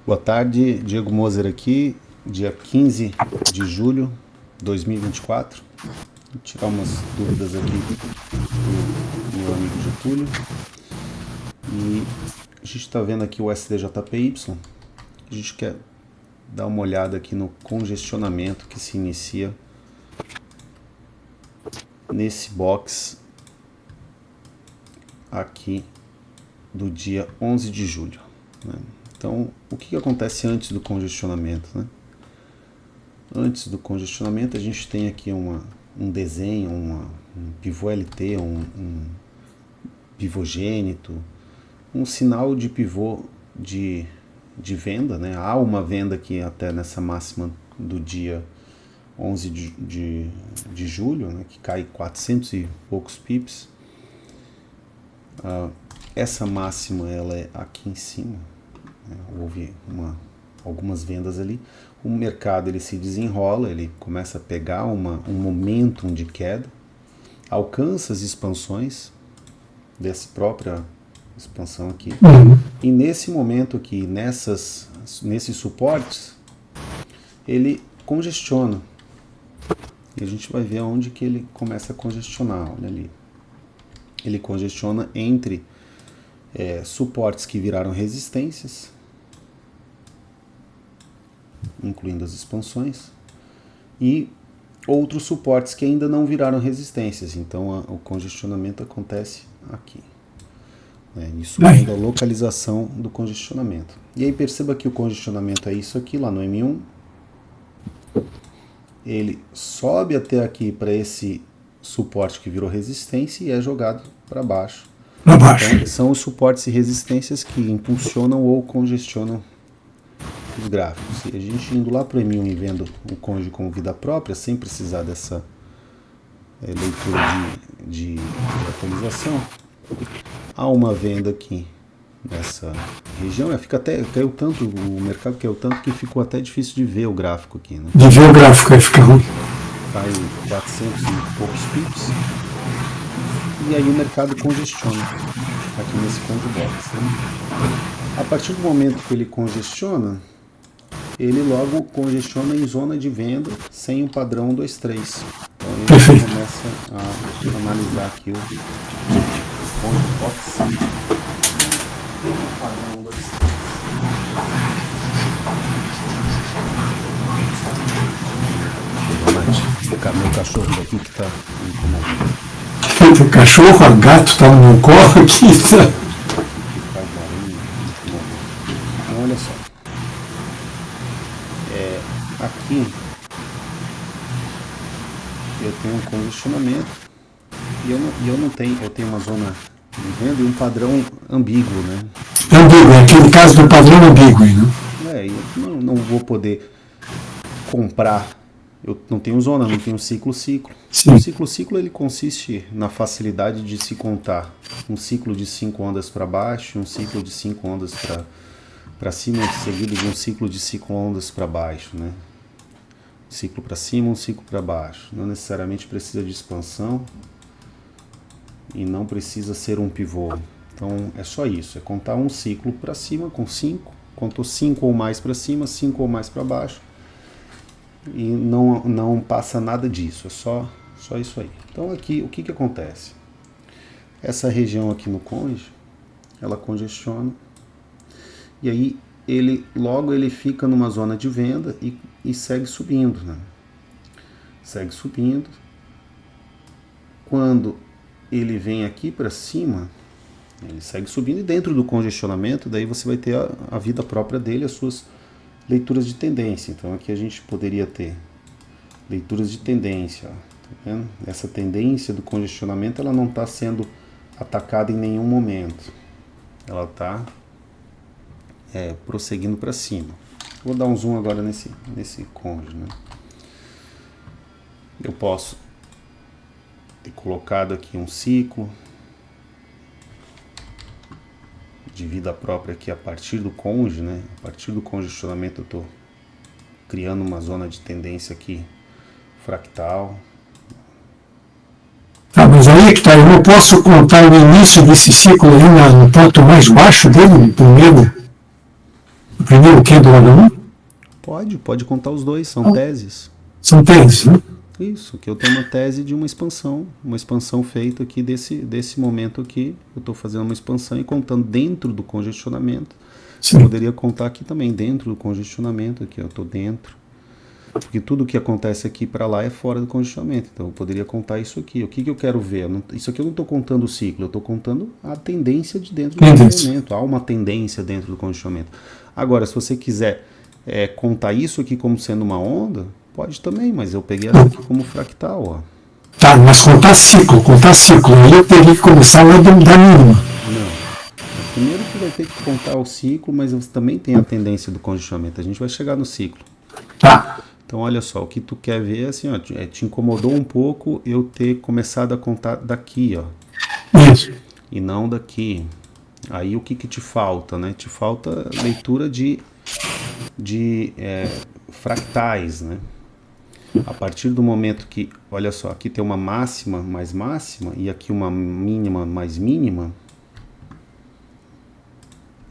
Boa tarde, Diego Moser aqui, dia 15 de julho de 2024. Vou tirar umas dúvidas aqui do meu amigo Getúlio. E a gente está vendo aqui o SDJPY. A gente quer dar uma olhada aqui no congestionamento que se inicia nesse box aqui do dia 11 de julho, né? Então, o que acontece antes do congestionamento, né? Antes do congestionamento, a gente tem aqui um desenho, um pivô LT, um pivogênito, um sinal de pivô de venda, né? Há uma venda aqui até nessa máxima do dia 11 de julho, né? Que cai 400 e poucos pips. Essa máxima ela é aqui em cima. Houve algumas vendas ali, o mercado ele se desenrola, ele começa a pegar um momentum de queda, alcança as expansões dessa própria expansão aqui, e nesse momento aqui, nesses suportes, ele congestiona, e a gente vai ver aonde que ele começa a congestionar, olha ali, ele congestiona entre suportes que viraram resistências, incluindo as expansões, e outros suportes que ainda não viraram resistências. Então o congestionamento acontece aqui. Isso é a localização do congestionamento. E aí perceba que o congestionamento é isso aqui, lá no M1. Ele sobe até aqui para esse suporte que virou resistência e é jogado para baixo. Então, são os suportes e resistências que impulsionam ou congestionam os gráficos. E a gente indo lá para o M1 e vendo o cônjuge com vida própria, sem precisar dessa leitura de atualização, há uma venda aqui nessa região. Caiu tanto, o mercado caiu tanto que ficou até difícil de ver o gráfico aqui, né? De ver o gráfico aí fica ruim. Caiu 400 e poucos pips. E aí o mercado congestiona aqui nesse conto box, né? A partir do momento que ele congestiona, ele logo congestiona em zona de venda sem o padrão 2-3. Então ele começa a analisar aqui o conto box. Padrão 2-3. Meu cachorro daqui que está incomodando. O cachorro, o gato tá no meu colo aqui. Então, olha só. Aqui eu tenho um congestionamento e eu não tenho, eu tenho uma zona de venda e um padrão ambíguo, né? Ambíguo, aqui no caso do padrão ambíguo, né? Eu não vou poder comprar. Eu não tenho zona, não tenho ciclo. Sim. O ciclo ele consiste na facilidade de se contar um ciclo de 5 ondas para baixo, um ciclo de 5 ondas para cima, seguido de um ciclo de 5 ondas para baixo, né? Um ciclo para cima, um ciclo para baixo. Não necessariamente precisa de expansão e não precisa ser um pivô. Então é só isso, é contar um ciclo para cima com 5, contou 5 ou mais para cima, 5 ou mais para baixo. E não passa nada disso, é só isso aí. Então aqui, o que acontece? Essa região aqui no cônjuge, ela congestiona, e aí logo ele fica numa zona de venda e segue subindo, né? Segue subindo. Quando ele vem aqui para cima, ele segue subindo, e dentro do congestionamento, daí você vai ter a vida própria dele, as suas leituras de tendência. Então aqui a gente poderia ter leituras de tendência, ó, tá vendo? Essa tendência do congestionamento ela não está sendo atacada em nenhum momento, ela está prosseguindo para cima. Vou dar um zoom agora nesse cônjuge, né? Eu posso ter colocado aqui um ciclo de vida própria aqui a partir do cônjuge, né? A partir do congestionamento eu estou criando uma zona de tendência aqui fractal. Mas aí que tá, eu não posso contar o início desse ciclo ali no ponto mais baixo dele, no primeiro primeiro Q do lado 1? Pode contar os dois, são teses. São teses, né? Isso, que eu tenho uma tese de uma expansão feita aqui desse momento aqui. Eu estou fazendo uma expansão e contando dentro do congestionamento. Sim. Eu poderia contar aqui também, dentro do congestionamento, aqui eu estou dentro. Porque tudo que acontece aqui para lá é fora do congestionamento. Então eu poderia contar isso aqui. O que eu quero ver? Isso aqui eu não estou contando o ciclo, eu estou contando a tendência de dentro do congestionamento. Há uma tendência dentro do congestionamento. Agora, se você quiser contar isso aqui como sendo uma onda, pode também, mas eu peguei essa aqui como fractal. Ó. Tá, mas contar ciclo. Aí eu teria que começar lá da mínima. Não. Primeiro que vai ter que contar o ciclo, mas você também tem a tendência do congestionamento. A gente vai chegar no ciclo. Tá. Então, olha só, o que tu quer ver é assim, ó, te incomodou um pouco eu ter começado a contar daqui, ó. Isso. E não daqui. Aí o que te falta, né? Te falta leitura de fractais, né? A partir do momento que, olha só, aqui tem uma máxima mais máxima e aqui uma mínima mais mínima.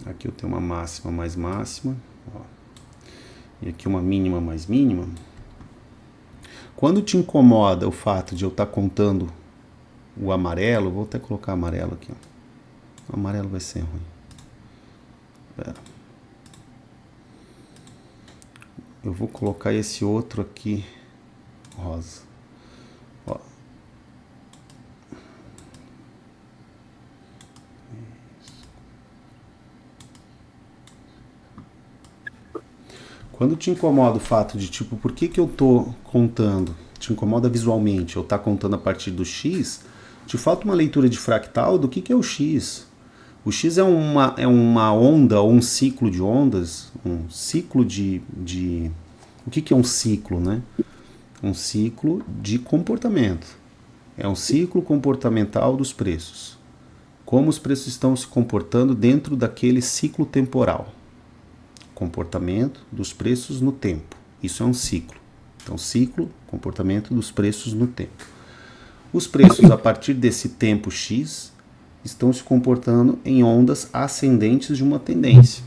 Aqui eu tenho uma máxima mais máxima, ó. E aqui uma mínima mais mínima. Quando te incomoda o fato de eu estar contando o amarelo, vou até colocar amarelo aqui, ó. O amarelo vai ser ruim. Pera. Eu vou colocar esse outro aqui rosa. Ó. Quando te incomoda o fato de, tipo, por que eu tô contando? Te incomoda visualmente, eu tá contando a partir do X, te falta uma leitura de fractal do que é o X. O X é uma onda ou um ciclo de ondas, um ciclo de... O que é um ciclo, né? Um ciclo de comportamento. É um ciclo comportamental dos preços. Como os preços estão se comportando dentro daquele ciclo temporal. Comportamento dos preços no tempo. Isso é um ciclo. Então, ciclo, comportamento dos preços no tempo. Os preços, a partir desse tempo X, estão se comportando em ondas ascendentes de uma tendência.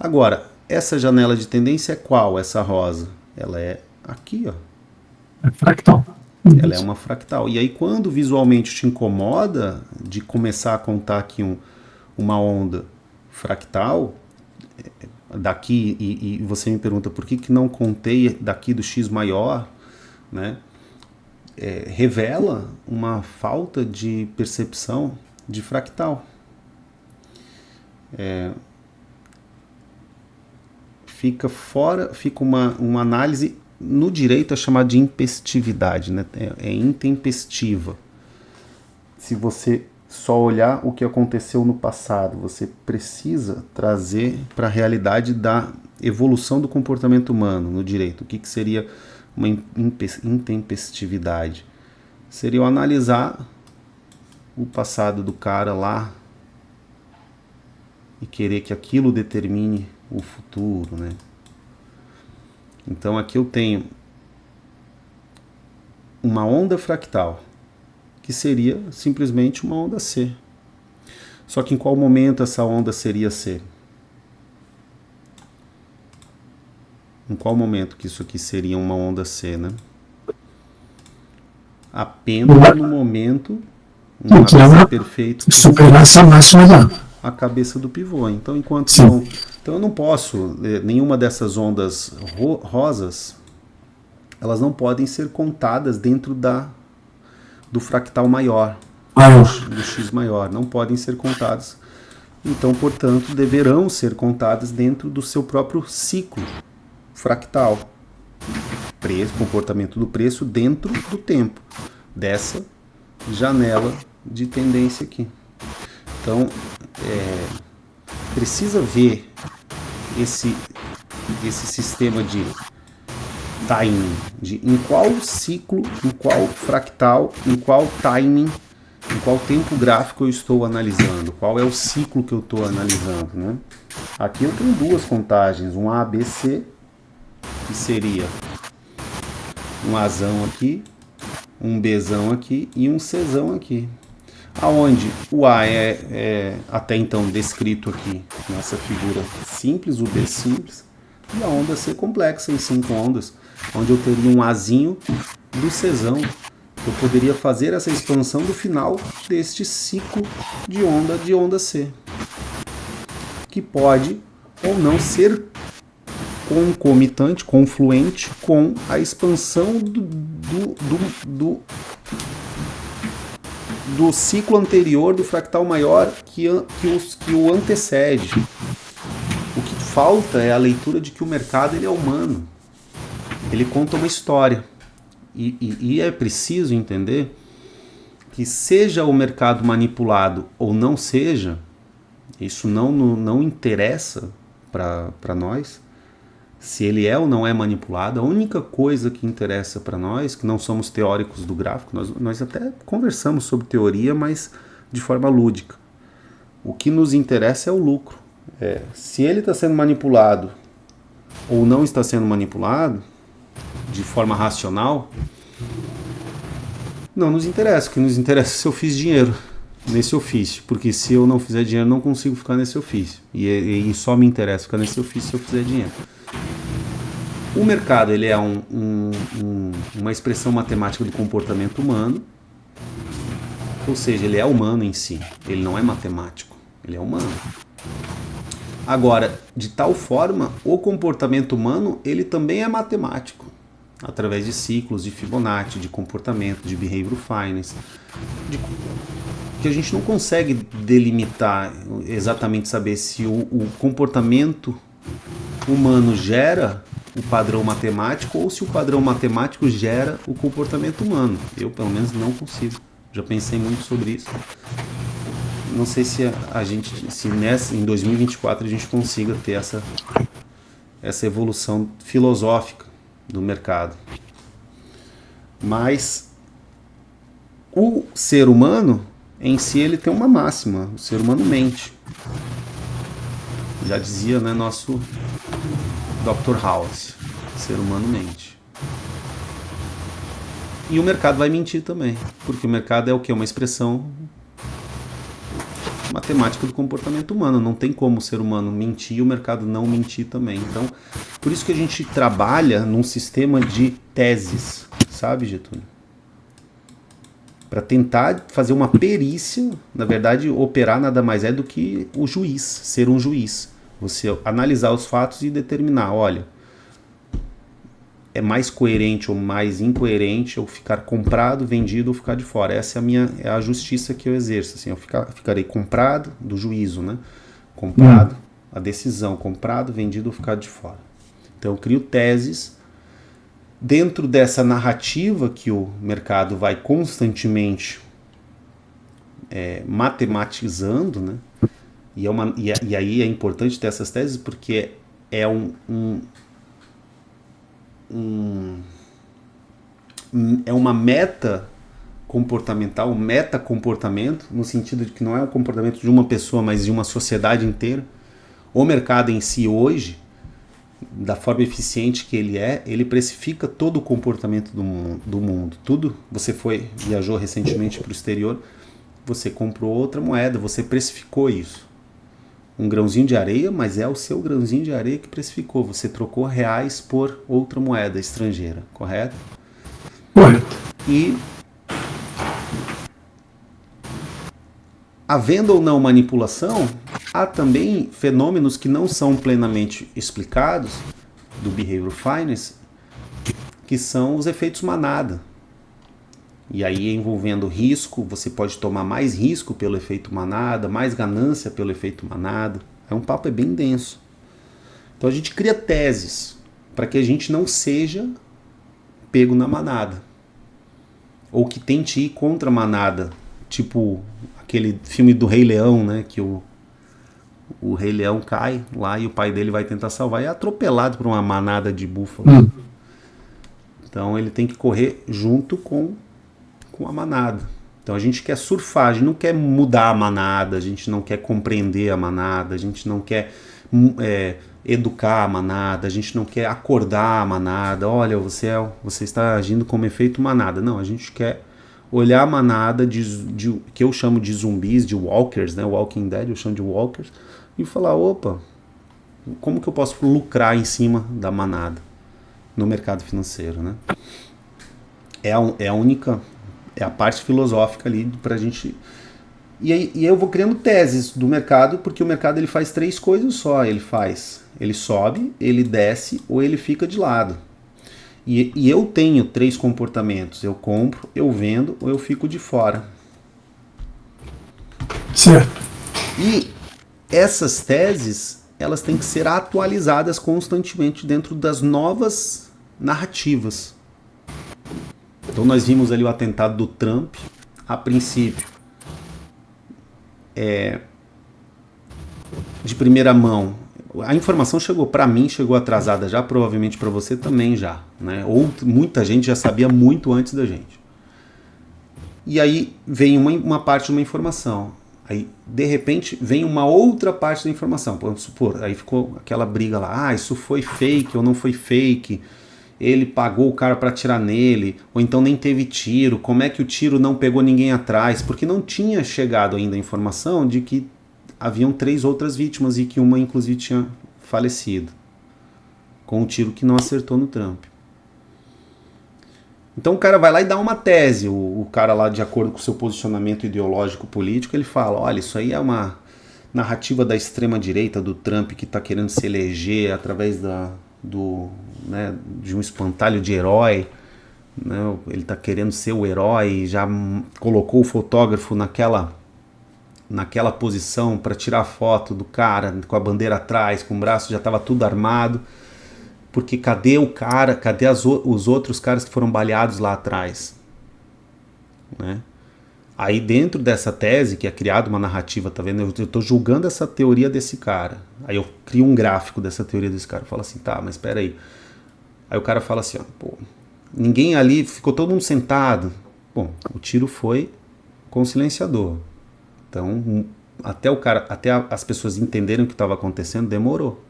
Agora, essa janela de tendência é qual, essa rosa? Ela é aqui, ó. É fractal. Ela é uma fractal. E aí, quando visualmente te incomoda de começar a contar aqui uma onda fractal, daqui, e você me pergunta por que não contei daqui do X maior, né? Revela uma falta de percepção de fractal. Fica uma análise no direito é chamada de impestividade, né? É intempestiva. Se você só olhar o que aconteceu no passado, você precisa trazer para a realidade da evolução do comportamento humano no direito. O que seria uma intempestividade? Seria eu analisar o passado do cara lá e querer que aquilo determine o futuro, né? Então aqui eu tenho uma onda fractal, que seria simplesmente uma onda C. Só que em qual momento essa onda seria C? Em qual momento que isso aqui seria uma onda C, né? Apenas no momento perfeito superar essa máxima lá. A cabeça do pivô. Então, enquanto Sim. não... Então eu não posso, nenhuma dessas ondas rosas, elas não podem ser contadas dentro do fractal maior, do X maior, não podem ser contadas. Então, portanto, deverão ser contadas dentro do seu próprio ciclo fractal. Comportamento do preço dentro do tempo, dessa janela de tendência aqui. Então, precisa ver esse sistema de timing, de em qual ciclo, em qual fractal, em qual timing, em qual tempo gráfico eu estou analisando, qual é o ciclo que eu estou analisando, né? Aqui eu tenho duas contagens, um A, B, C, que seria um Azão aqui, um Bzão aqui e um Czão aqui. aonde o A é até então descrito aqui nessa figura simples, o B simples, e a onda C complexa em 5 ondas, onde eu teria um Azinho do Czão. Eu poderia fazer essa expansão do final deste ciclo de onda C, que pode ou não ser concomitante, confluente com a expansão do ciclo anterior do fractal maior que o antecede. O que falta é a leitura de que o mercado ele é humano. Ele conta uma história. E é preciso entender que seja o mercado manipulado ou não seja, isso não interessa para nós. Se ele é ou não é manipulado, a única coisa que interessa para nós, que não somos teóricos do gráfico, nós até conversamos sobre teoria, mas de forma lúdica. O que nos interessa é o lucro. Se ele está sendo manipulado ou não está sendo manipulado, de forma racional, não nos interessa. O que nos interessa é se eu fiz dinheiro nesse ofício, porque se eu não fizer dinheiro, não consigo ficar nesse ofício. E só me interessa ficar nesse ofício se eu fizer dinheiro. O mercado ele é uma expressão matemática do comportamento humano, ou seja, ele é humano em si, ele não é matemático, ele é humano. Agora, de tal forma, o comportamento humano ele também é matemático, através de ciclos de Fibonacci, de comportamento, de behavioral finance, que a gente não consegue delimitar exatamente, saber se o comportamento humano gera o padrão matemático ou se o padrão matemático gera o comportamento humano. Eu, pelo menos, não consigo. Já pensei muito sobre isso. Não sei se em 2024 a gente consiga ter essa evolução filosófica do mercado. Mas o ser humano em si ele tem uma máxima, o ser humano mente. Já dizia, né, nosso Dr. House, o ser humano mente. E o mercado vai mentir também, porque o mercado é o quê? Uma expressão matemática do comportamento humano. Não tem como o ser humano mentir e o mercado não mentir também. Então, por isso que a gente trabalha num sistema de teses, sabe, Getúlio? Para tentar fazer uma perícia, na verdade, operar nada mais é do que o juiz, ser um juiz. Você analisar os fatos e determinar, olha, é mais coerente ou mais incoerente eu ficar comprado, vendido ou ficar de fora. Essa é a justiça que eu exerço. Assim, eu ficarei comprado do juízo, né? Comprado, a decisão, comprado, vendido ou ficar de fora. Então eu crio teses dentro dessa narrativa que o mercado vai constantemente matematizando, né? E aí é importante ter essas teses porque é uma meta comportamental, um metacomportamento, no sentido de que não é um comportamento de uma pessoa, mas de uma sociedade inteira. O mercado em si hoje, da forma eficiente que ele precifica todo o comportamento do mundo. Tudo, você viajou recentemente para o exterior, você comprou outra moeda, você precificou isso. Um grãozinho de areia, mas é o seu grãozinho de areia que precificou. Você trocou reais por outra moeda estrangeira, correto? Correto. E havendo ou não manipulação, há também fenômenos que não são plenamente explicados do Behavioral Finance, que são os efeitos manada. E aí, envolvendo risco, você pode tomar mais risco pelo efeito manada, mais ganância pelo efeito manada. Um papo bem denso. Então a gente cria teses para que a gente não seja pego na manada. Ou que tente ir contra a manada. Tipo aquele filme do Rei Leão, né? Que o Rei Leão cai lá e o pai dele vai tentar salvar e é atropelado por uma manada de búfalos. Então ele tem que correr junto com a manada. Então a gente quer surfar, a gente não quer mudar a manada, a gente não quer compreender a manada, a gente não quer educar a manada, a gente não quer acordar a manada. Olha, você está agindo como efeito manada. Não, a gente quer olhar a manada que eu chamo de zumbis, de walkers, né? Walking Dead, eu chamo de walkers, e falar, opa, como que eu posso lucrar em cima da manada no mercado financeiro, né? É a única, é a parte filosófica ali pra gente... E aí eu vou criando teses do mercado, porque o mercado ele faz 3 coisas só. Ele sobe, ele desce ou ele fica de lado. E eu tenho 3 comportamentos. Eu compro, eu vendo ou eu fico de fora. Certo. E essas teses, elas têm que ser atualizadas constantemente dentro das novas narrativas. Então nós vimos ali o atentado do Trump, a princípio. De primeira mão, a informação chegou para mim, chegou atrasada já, provavelmente para você também já, né? Ou muita gente já sabia muito antes da gente. E aí vem uma parte de uma informação, aí de repente vem uma outra parte da informação, vamos supor, aí ficou aquela briga lá, isso foi fake ou não foi fake, ele pagou o cara para atirar nele, ou então nem teve tiro, como é que o tiro não pegou ninguém atrás, porque não tinha chegado ainda a informação de que haviam 3 outras vítimas e que uma inclusive tinha falecido com um tiro que não acertou no Trump. Então o cara vai lá e dá uma tese, o cara lá, de acordo com o seu posicionamento ideológico político, ele fala, olha, isso aí é uma narrativa da extrema direita do Trump que está querendo se eleger através né, de um espantalho de herói, né, ele está querendo ser o herói, já colocou o fotógrafo naquela posição para tirar foto do cara com a bandeira atrás, com o braço, já estava tudo armado, porque cadê o cara, cadê os outros caras que foram baleados lá atrás, né? Aí dentro dessa tese, que é criada uma narrativa, tá vendo? Eu estou julgando essa teoria desse cara. Aí eu crio um gráfico dessa teoria desse cara. Eu falo assim, tá, mas espera aí. Aí o cara fala assim, ó, pô, ninguém ali, ficou todo mundo sentado. Bom, o tiro foi com o silenciador. Então, até as pessoas entenderem o que estava acontecendo, demorou.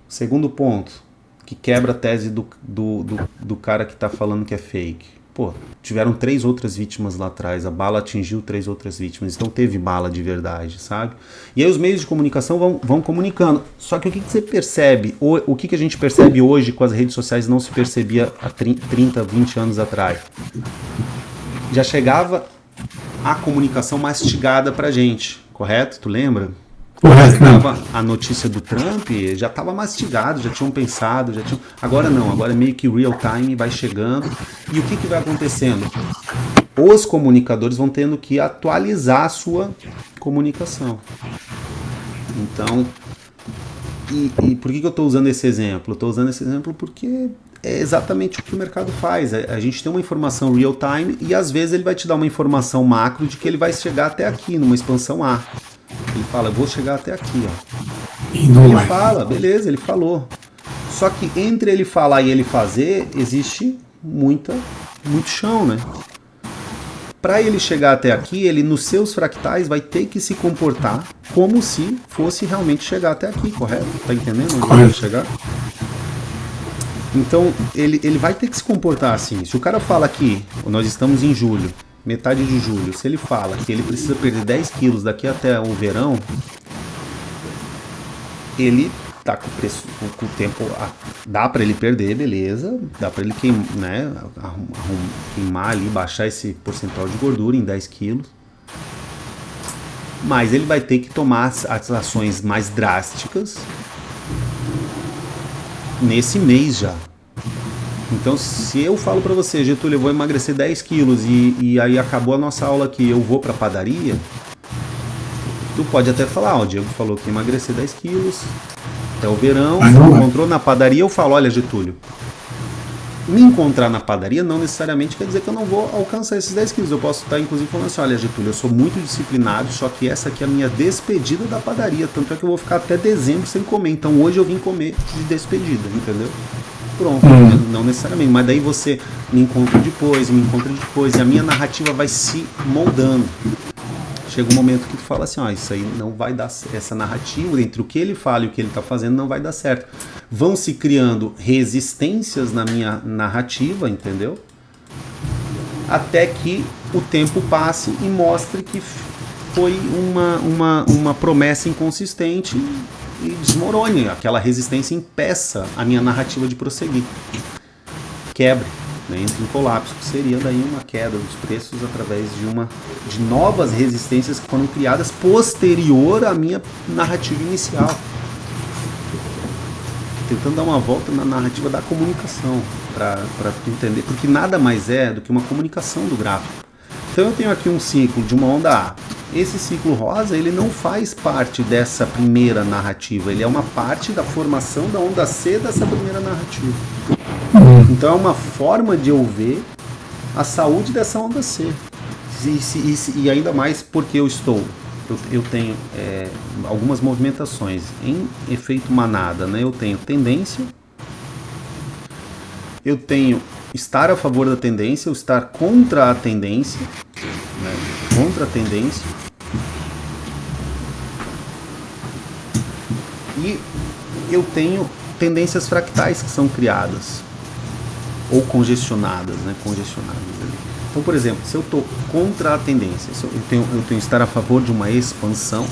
Segundo ponto, que quebra a tese do cara que está falando que é fake. Pô, tiveram 3 outras vítimas lá atrás, a bala atingiu 3 outras vítimas, então teve bala de verdade, sabe? E aí os meios de comunicação vão comunicando. Só que o que você percebe, o que a gente percebe hoje com as redes sociais não se percebia há 30, 20 anos atrás? Já chegava a comunicação mastigada pra gente, correto? Tu lembra? Correto. A notícia do Trump já estava mastigado, já tinham pensado, agora não, agora é meio que real time, vai chegando. E o que vai acontecendo? Os comunicadores vão tendo que atualizar a sua comunicação. Então, e por que eu estou usando esse exemplo? Eu estou usando esse exemplo porque é exatamente o que o mercado faz. A gente tem uma informação real time e às vezes ele vai te dar uma informação macro de que ele vai chegar até aqui, numa expansão A. Ele fala, vou chegar até aqui, ó. Ele fala, beleza, ele falou. Só que entre ele falar e ele fazer, existe muito chão, né? Para ele chegar até aqui, ele nos seus fractais vai ter que se comportar como se fosse realmente chegar até aqui, correto? Tá entendendo onde ele vai chegar? Então, ele vai ter que se comportar assim. Se o cara fala que nós estamos em julho, metade de julho, se ele fala que ele precisa perder 10 quilos daqui até o verão, ele tá com o preço, com o tempo, dá para ele perder, beleza, dá para ele queimar ali, baixar esse percentual de gordura em 10 quilos, mas ele vai ter que tomar as ações mais drásticas nesse mês já. Então, se eu falo pra você, Getúlio, eu vou emagrecer 10 quilos e aí acabou a nossa aula aqui, eu vou pra padaria, tu pode até falar, ó, o Diego falou que ia emagrecer 10 quilos até o verão, encontrou na padaria, eu falo, olha, Getúlio, me encontrar na padaria não necessariamente quer dizer que eu não vou alcançar esses 10 quilos, eu posso estar inclusive falando assim, olha, Getúlio, eu sou muito disciplinado, só que essa aqui é a minha despedida da padaria, tanto é que eu vou ficar até dezembro sem comer, então hoje eu vim comer de despedida, entendeu? Pronto, não necessariamente, mas daí você me encontra depois, e a minha narrativa vai se moldando. Chega um momento que tu fala assim, ó, isso aí não vai dar, essa narrativa entre o que ele fala e o que ele está fazendo não vai dar certo. Vão se criando resistências na minha narrativa, entendeu? até que o tempo passe e mostre que foi uma promessa inconsistente e desmorone. Aquela resistência impeça a minha narrativa de prosseguir. Quebre, né, entre em colapso, que seria daí uma queda dos preços através de novas resistências que foram criadas posterior à minha narrativa inicial. Tentando dar uma volta na narrativa da comunicação, para entender, porque nada mais é do que uma comunicação do gráfico. Então eu tenho aqui um ciclo de uma onda A. Esse ciclo rosa, ele não faz parte dessa primeira narrativa, ele é uma parte da formação da onda C dessa primeira narrativa. Então é uma forma de eu ver a saúde dessa onda C. E ainda mais porque eu tenho algumas movimentações em efeito manada, né? Eu tenho tendência, eu tenho estar a favor da tendência, eu estar contra a tendência, né? Contra a tendência, e eu tenho tendências fractais que são criadas ou congestionadas, né? Congestionadas ali. Então, por exemplo, se eu estou contra a tendência, eu tenho estar a favor de uma expansão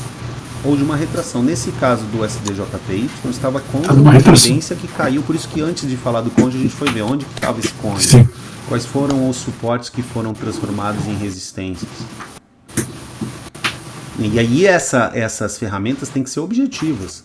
ou de uma retração. Nesse caso do SDJPY, eu estava contra uma tendência que caiu, por isso que antes de falar do cônjuge, a gente foi ver onde que estava esse cônjuge. Sim. Quais foram os suportes que foram transformados em resistências. E aí essas ferramentas têm que ser objetivas.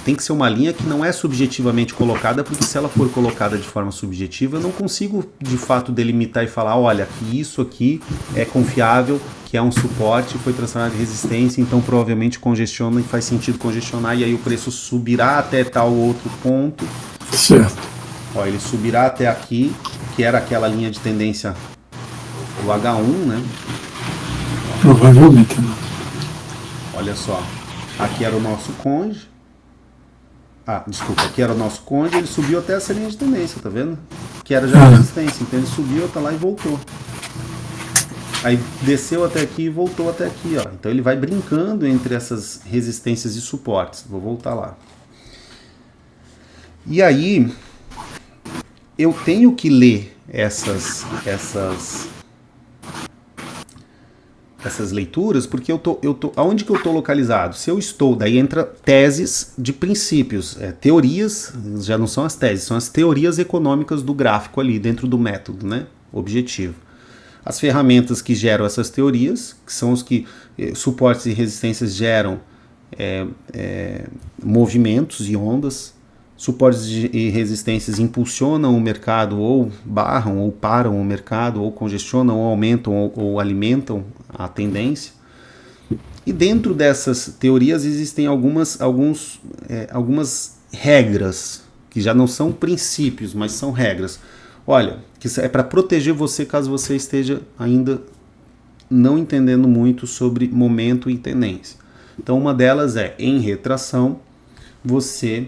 Tem que ser uma linha que não é subjetivamente colocada, porque se ela for colocada de forma subjetiva, eu não consigo de fato delimitar e falar, olha, que isso aqui é confiável, que é um suporte, foi transformado em resistência, então provavelmente congestiona e faz sentido congestionar, e aí o preço subirá até tal outro ponto. Certo. Ó, ele subirá até aqui, que era aquela linha de tendência do H1, né? Provavelmente não. Olha só, aqui era o nosso cônjuge. Desculpa, aqui era o nosso cônjuge, ele subiu até essa linha de tendência, tá vendo? Que era já resistência, então ele subiu até lá e voltou. Aí desceu até aqui e voltou até aqui, ó. Então ele vai brincando entre essas resistências e suportes. Vou voltar lá. E aí eu tenho que ler essas leituras, porque aonde que eu estou localizado? Se eu estou, daí entra teses de princípios, teorias, já não são as teses, são as teorias econômicas do gráfico ali, dentro do método, né? Objetivo. As ferramentas que geram essas teorias, que são os que suportes e resistências geram movimentos e ondas, suportes e resistências impulsionam o mercado, ou barram, ou param o mercado, ou congestionam, ou aumentam, ou alimentam a tendência. E dentro dessas teorias existem algumas regras, que já não são princípios, mas são regras. Olha, que é para proteger você caso você esteja ainda não entendendo muito sobre momento e tendência. Então uma delas é, em retração, você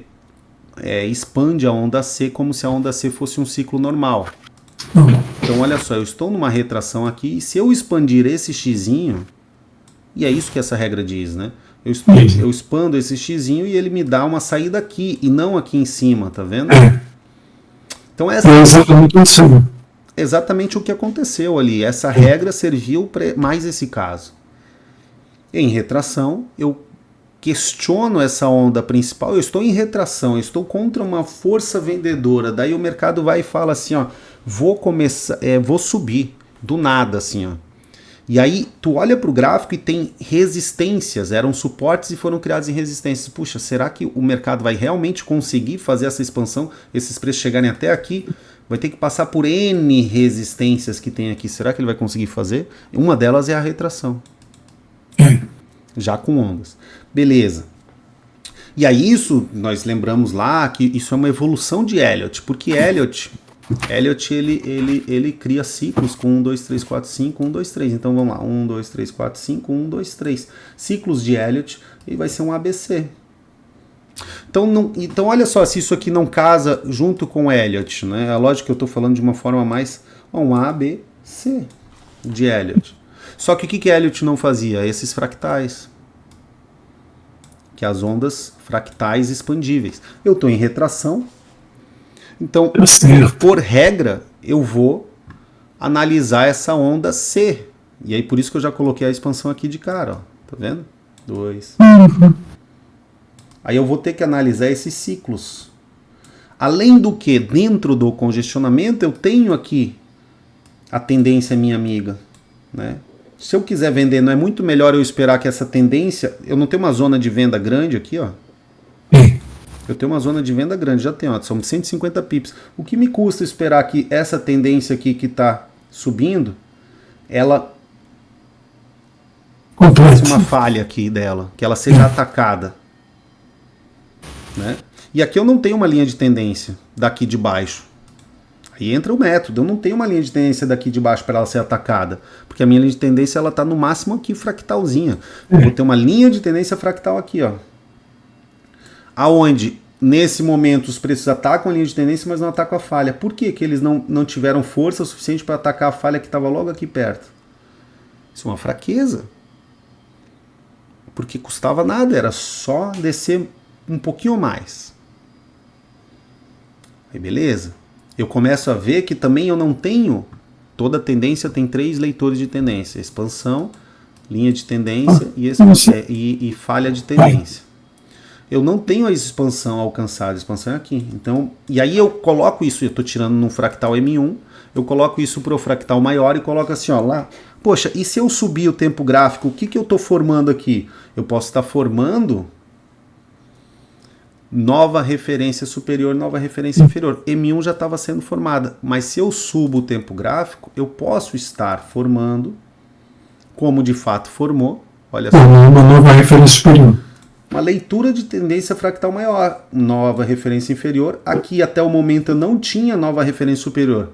expande a onda C como se a onda C fosse um ciclo normal. Então olha só, eu estou numa retração aqui, e se eu expandir esse xizinho, e é isso que essa regra diz, né? Eu expando esse xizinho e ele me dá uma saída aqui, e não aqui em cima, tá vendo? Então essa é exatamente o que aconteceu ali. Essa regra serviu para mais esse caso. Em retração, eu questiono essa onda principal, eu estou em retração, eu estou contra uma força vendedora, daí o mercado vai e fala assim, ó, vou subir, do nada, assim, ó. E aí tu olha para o gráfico e tem resistências, eram suportes e foram criados em resistências. Puxa, será que o mercado vai realmente conseguir fazer essa expansão, esses preços chegarem até aqui? Vai ter que passar por N resistências que tem aqui, será que ele vai conseguir fazer? Uma delas é a retração. Já com ondas. Beleza. E aí isso, nós lembramos lá que isso é uma evolução de Elliott, porque Elliott ele cria ciclos com 1, 2, 3, 4, 5, 1, 2, 3. Então vamos lá, 1, 2, 3, 4, 5, 1, 2, 3. Ciclos de Elliott e vai ser um ABC. Então olha só se isso aqui não casa junto com Elliott, né? É lógico que eu estou falando de uma forma mais... um A, B, C de Elliott. Só que o que Elliott não fazia? Esses fractais. Que é as ondas fractais expandíveis. Eu estou em retração. Então, por regra, eu vou analisar essa onda C. E aí por isso que eu já coloquei a expansão aqui de cara, ó. Tá vendo? 2. Aí eu vou ter que analisar esses ciclos. Além do que, dentro do congestionamento, eu tenho aqui a tendência minha amiga, né? Se eu quiser vender, não é muito melhor eu esperar que essa tendência... Eu não tenho uma zona de venda grande aqui, ó. Eu tenho uma zona de venda grande, já tenho, ó, são 150 pips. O que me custa esperar que essa tendência aqui que está subindo, ela faça uma falha aqui dela, que ela seja atacada, né? E aqui eu não tenho uma linha de tendência daqui de baixo. Aí entra o método, eu não tenho uma linha de tendência daqui de baixo para ela ser atacada, porque a minha linha de tendência ela está no máximo aqui fractalzinha. Eu vou ter uma linha de tendência fractal aqui, ó. Aonde nesse momento os preços atacam a linha de tendência, mas não atacam a falha. Por que que eles não tiveram força suficiente para atacar a falha que estava logo aqui perto? Isso é uma fraqueza. Porque custava nada, era só descer um pouquinho mais. Aí beleza. Eu começo a ver que também eu não tenho... Toda tendência tem 3 leitores de tendência. Expansão, linha de tendência e falha de tendência. Eu não tenho a expansão alcançada. A expansão é aqui. Então, e aí eu coloco isso, eu estou tirando num fractal M1, eu coloco isso para o fractal maior e coloco assim, ó, lá. Poxa, e se eu subir o tempo gráfico, o que que eu estou formando aqui? Eu posso estar formando... nova referência superior, nova referência inferior. M1 já estava sendo formada, mas se eu subo o tempo gráfico, eu posso estar formando, como de fato formou, olha só. Uma nova referência superior. Uma leitura de tendência fractal maior, nova referência inferior. Aqui até o momento eu não tinha nova referência superior.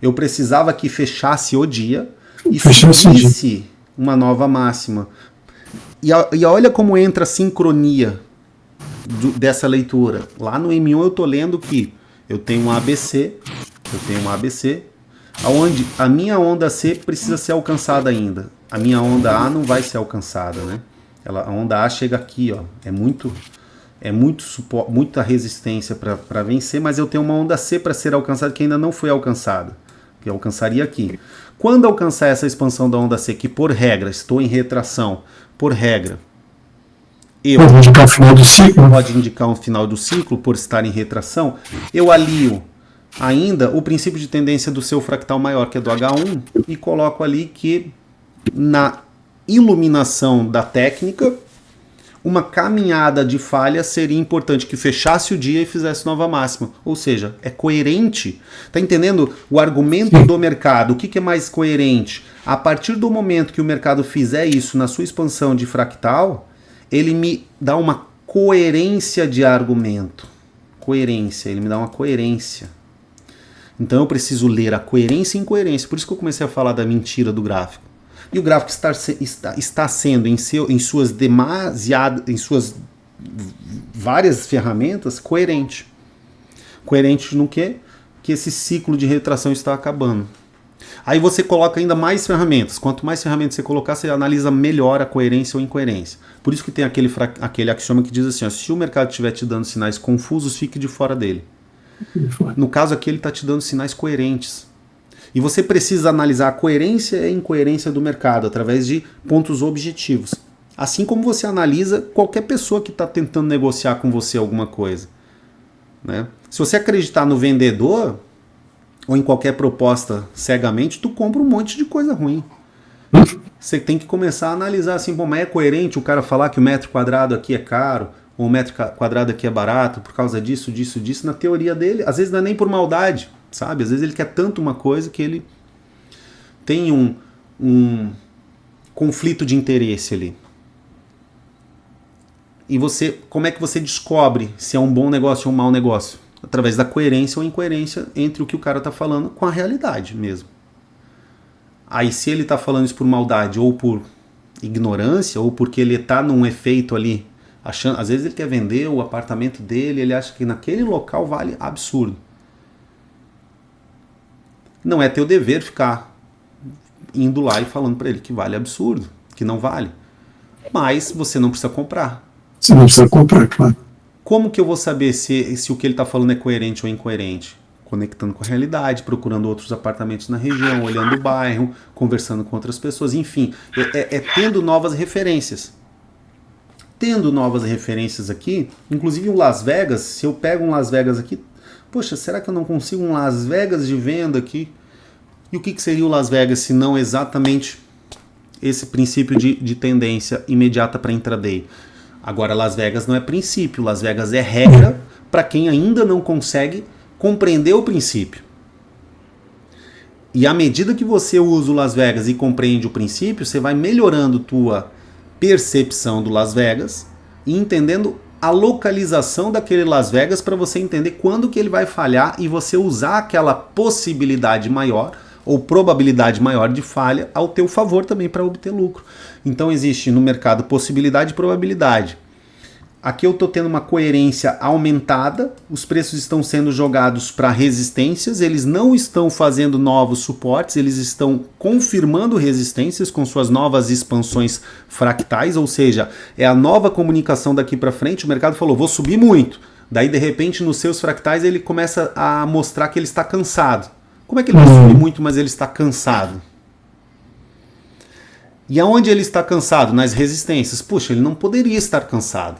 Eu precisava que fechasse o dia e subisse uma nova máxima. E olha como entra a sincronia dessa leitura. Lá no M1 eu estou lendo que eu tenho um ABC, onde a minha onda C precisa ser alcançada ainda. A minha onda A não vai ser alcançada, né? A onda A chega aqui, ó. Muita resistência para vencer, mas eu tenho uma onda C para ser alcançada que ainda não foi alcançada. Que eu alcançaria aqui. Quando alcançar essa expansão da onda C, que por regra, estou em retração, por regra, pode indicar o final do ciclo. Pode indicar um final do ciclo por estar em retração. Eu alio ainda o princípio de tendência do seu fractal maior, que é do H1, e coloco ali que na iluminação da técnica, uma caminhada de falha seria importante que fechasse o dia e fizesse nova máxima. Ou seja, é coerente. Tá entendendo o argumento do mercado? O que é mais coerente? A partir do momento que o mercado fizer isso na sua expansão de fractal, ele me dá uma coerência de argumento. Coerência, ele me dá uma coerência. Então eu preciso ler a coerência e incoerência. Por isso que eu comecei a falar da mentira do gráfico. E o gráfico está sendo, em suas várias ferramentas, coerente. Coerente no quê? Que esse ciclo de retração está acabando. Aí você coloca ainda mais ferramentas. Quanto mais ferramentas você colocar, você analisa melhor a coerência ou incoerência. Por isso que tem aquele axioma que diz assim, ó, se o mercado estiver te dando sinais confusos, fique de fora dele. No caso aqui, ele está te dando sinais coerentes. E você precisa analisar a coerência e a incoerência do mercado através de pontos objetivos. Assim como você analisa qualquer pessoa que está tentando negociar com você alguma coisa, né? Se você acreditar no vendedor ou em qualquer proposta cegamente, tu compra um monte de coisa ruim. Você tem que começar a analisar assim, bom, mas é coerente o cara falar que o metro quadrado aqui é caro ou o metro quadrado aqui é barato por causa disso, disso, disso. Na teoria dele, às vezes não é nem por maldade, sabe? Às vezes ele quer tanto uma coisa que ele tem um conflito de interesse ali. E você, como é que você descobre se é um bom negócio ou um mau negócio? Através da coerência ou incoerência entre o que o cara está falando com a realidade mesmo. Aí se ele está falando isso por maldade ou por ignorância ou porque ele está num efeito ali, achando, às vezes ele quer vender o apartamento dele, ele acha que naquele local vale absurdo. Não é teu dever ficar indo lá e falando para ele que vale absurdo, que não vale. Mas você não precisa comprar. Você não precisa comprar, claro. Como que eu vou saber se o que ele está falando é coerente ou incoerente? conectando com a realidade, procurando outros apartamentos na região, olhando o bairro, conversando com outras pessoas, enfim, tendo novas referências. Tendo novas referências aqui, inclusive o Las Vegas, se eu pego um Las Vegas aqui, poxa, será que eu não consigo um Las Vegas de venda aqui? E o que seria o Las Vegas se não exatamente esse princípio de tendência imediata para intraday? Agora, Las Vegas não é princípio, Las Vegas é regra para quem ainda não consegue compreender o princípio. E à medida que você usa o Las Vegas e compreende o princípio, você vai melhorando tua percepção do Las Vegas e entendendo a localização daquele Las Vegas para você entender quando que ele vai falhar e você usar aquela possibilidade maior ou probabilidade maior de falha ao teu favor também para obter lucro. Então existe no mercado possibilidade e probabilidade. Aqui eu estou tendo uma coerência aumentada, os preços estão sendo jogados para resistências, eles não estão fazendo novos suportes, eles estão confirmando resistências com suas novas expansões fractais, ou seja, é a nova comunicação daqui para frente. O mercado falou, vou subir muito. Daí, de repente, nos seus fractais ele começa a mostrar que ele está cansado. Como é que ele vai subir muito, mas ele está cansado? E aonde ele está cansado? Nas resistências. Puxa, ele não poderia estar cansado.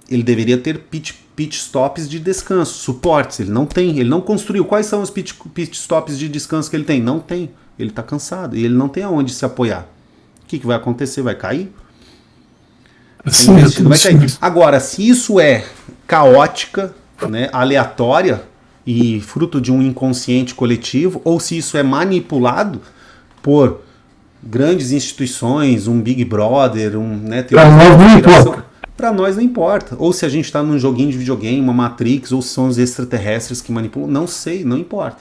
Ele deveria ter pit stops de descanso, suportes. Ele não tem, ele não construiu. Quais são os pit stops de descanso que ele tem? Não tem. Ele está cansado e ele não tem aonde se apoiar. O que vai acontecer? Vai cair? Vai cair. Agora, se isso é caótica, né, aleatória e fruto de um inconsciente coletivo, ou se isso é manipulado por grandes instituições, um Big Brother, para nós não importa. Ou se a gente está num joguinho de videogame, uma Matrix, ou se são os extraterrestres que manipulam, não sei, não importa.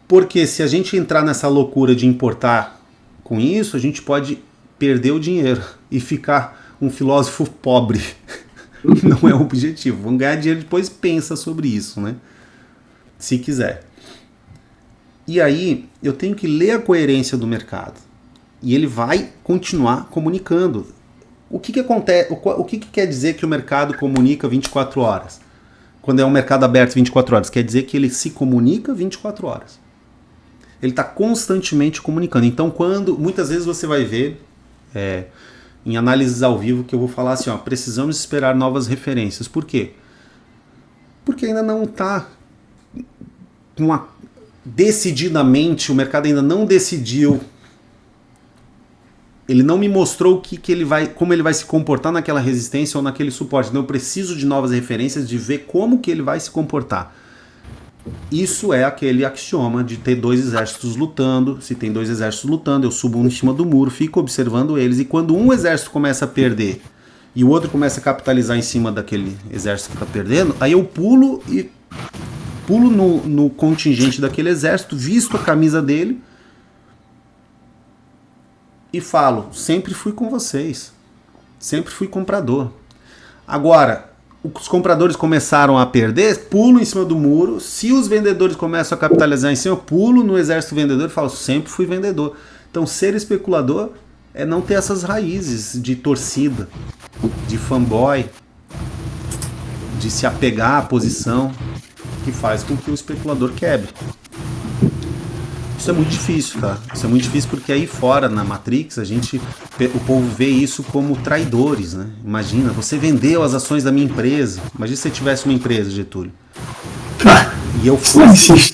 Porque se a gente entrar nessa loucura de importar com isso, a gente pode perder o dinheiro e ficar um filósofo pobre. Não é o objetivo. Vamos ganhar dinheiro, depois pensa sobre isso, né? Se quiser. E aí, eu tenho que ler a coerência do mercado. E ele vai continuar comunicando. O que acontece? O que quer dizer que o mercado comunica 24 horas? Quando é um mercado aberto 24 horas, quer dizer que ele se comunica 24 horas. Ele está constantemente comunicando. Então, muitas vezes você vai ver em análises ao vivo que eu vou falar assim, ó, precisamos esperar novas referências. Por quê? Porque ainda não está decididamente, o mercado ainda não decidiu. Ele não me mostrou como ele vai se comportar naquela resistência ou naquele suporte. Então eu preciso de novas referências, de ver como que ele vai se comportar. Isso é aquele axioma de ter dois exércitos lutando. Se tem dois exércitos lutando, eu subo um em cima do muro, fico observando eles. E quando um exército começa a perder e o outro começa a capitalizar em cima daquele exército que está perdendo, aí eu pulo no contingente daquele exército, visto a camisa dele, e falo, sempre fui com vocês, sempre fui comprador. Agora, os compradores começaram a perder, pulo em cima do muro. Se os vendedores começam a capitalizar em cima, pulo no exército vendedor e falo, sempre fui vendedor. Então, ser especulador é não ter essas raízes de torcida, de fanboy, de se apegar à posição, que faz com que o especulador quebre. Isso é muito difícil, tá? Isso é muito difícil porque aí fora, na Matrix, o povo vê isso como traidores, né? Imagina, você vendeu as ações da minha empresa. Imagina se você tivesse uma empresa, Getúlio. E eu fosse...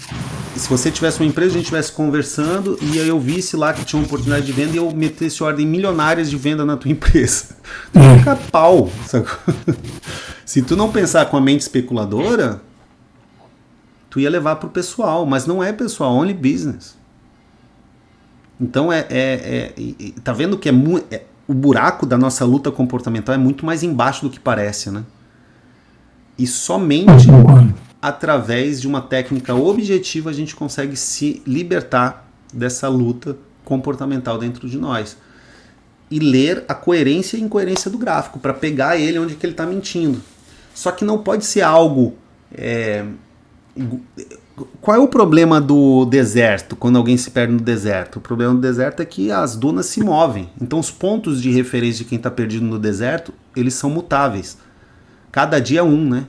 Se você tivesse uma empresa, a gente estivesse conversando e aí eu visse lá que tinha uma oportunidade de venda e eu metesse ordem milionárias de venda na tua empresa. Tu vai ficar pau, sacou? Se tu não pensar com a mente especuladora, tu ia levar pro pessoal, mas não é pessoal, only business. Então tá vendo que o buraco da nossa luta comportamental é muito mais embaixo do que parece, né? E somente através de uma técnica objetiva a gente consegue se libertar dessa luta comportamental dentro de nós. E ler a coerência e incoerência do gráfico, para pegar ele onde que ele está mentindo. Só que não pode ser algo... Qual é o problema do deserto, quando alguém se perde no deserto? O problema do deserto é que as dunas se movem. Então os pontos de referência de quem está perdido no deserto, eles são mutáveis. Cada dia um, né?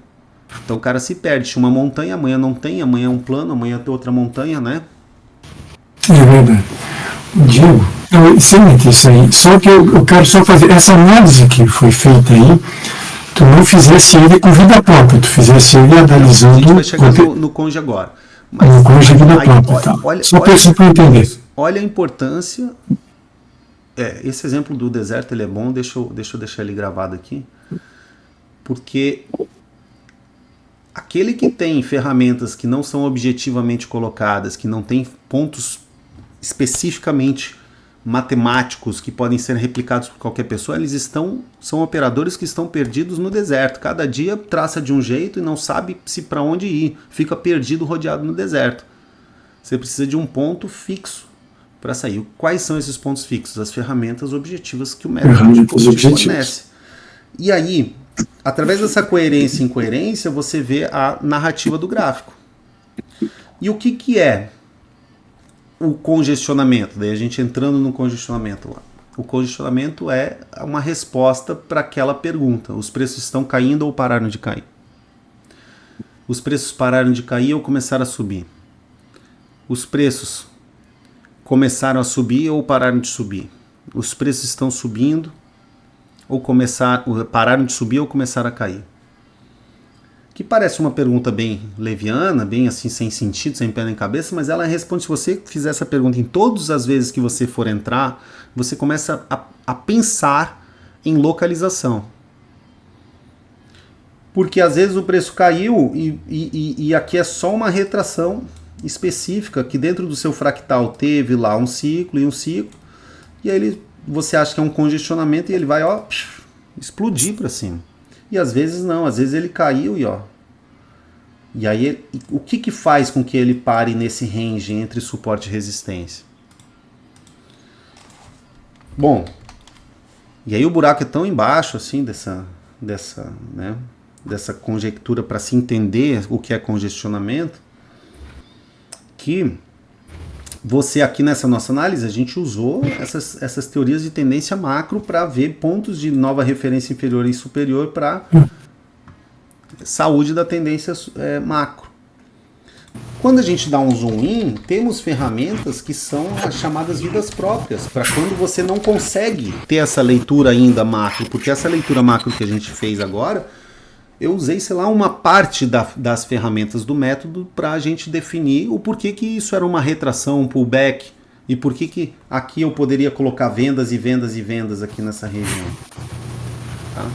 Então o cara se perde. Uma montanha, amanhã não tem, amanhã é um plano, amanhã tem outra montanha, né? É verdade. Diego, é excelente isso aí. Só que eu quero só fazer essa análise que foi feita aí, tu não fizesse ele com vida própria, tu fizesse ele analisando... A gente vai chegar no cônjuge agora. Mas, no cônjuge vida própria, tá? Só para você entender. Olha a importância... esse exemplo do deserto ele é bom, deixa eu deixar ele gravado aqui, porque aquele que tem ferramentas que não são objetivamente colocadas, que não tem pontos especificamente matemáticos que podem ser replicados por qualquer pessoa, são operadores que estão perdidos no deserto. Cada dia traça de um jeito e não sabe se para onde ir, fica perdido, rodeado no deserto. Você precisa de um ponto fixo para sair. Quais são esses pontos fixos? As ferramentas objetivas que o método fornece. E aí, através dessa coerência e incoerência, você vê a narrativa do gráfico. E o que é o congestionamento? Daí a gente entrando no congestionamento lá. O congestionamento é uma resposta para aquela pergunta. Os preços estão caindo ou pararam de cair? Os preços pararam de cair ou começaram a subir? Os preços começaram a subir ou pararam de subir? Os preços estão subindo ou pararam de subir ou começaram a cair? Que parece uma pergunta bem leviana, bem assim, sem sentido, sem pé nem cabeça, mas ela responde. Se você fizer essa pergunta em todas as vezes que você for entrar, você começa a pensar em localização. Porque às vezes o preço caiu e aqui é só uma retração específica, que dentro do seu fractal teve lá um ciclo, e aí você acha que é um congestionamento e ele vai explodir para cima. E às vezes não, às vezes ele caiu e aí o que faz com que ele pare nesse range entre suporte e resistência? Bom, e aí o buraco é tão embaixo assim dessa conjectura para se entender o que é congestionamento, que você aqui nessa nossa análise, a gente usou essas teorias de tendência macro para ver pontos de nova referência inferior e superior para saúde da tendência macro. Quando a gente dá um zoom in, temos ferramentas que são as chamadas vidas próprias, para quando você não consegue ter essa leitura ainda macro, porque essa leitura macro que a gente fez agora, eu usei, sei lá, uma parte das ferramentas do método para a gente definir o porquê que isso era uma retração, um pullback, e por que aqui eu poderia colocar vendas e vendas e vendas aqui nessa região. Tá?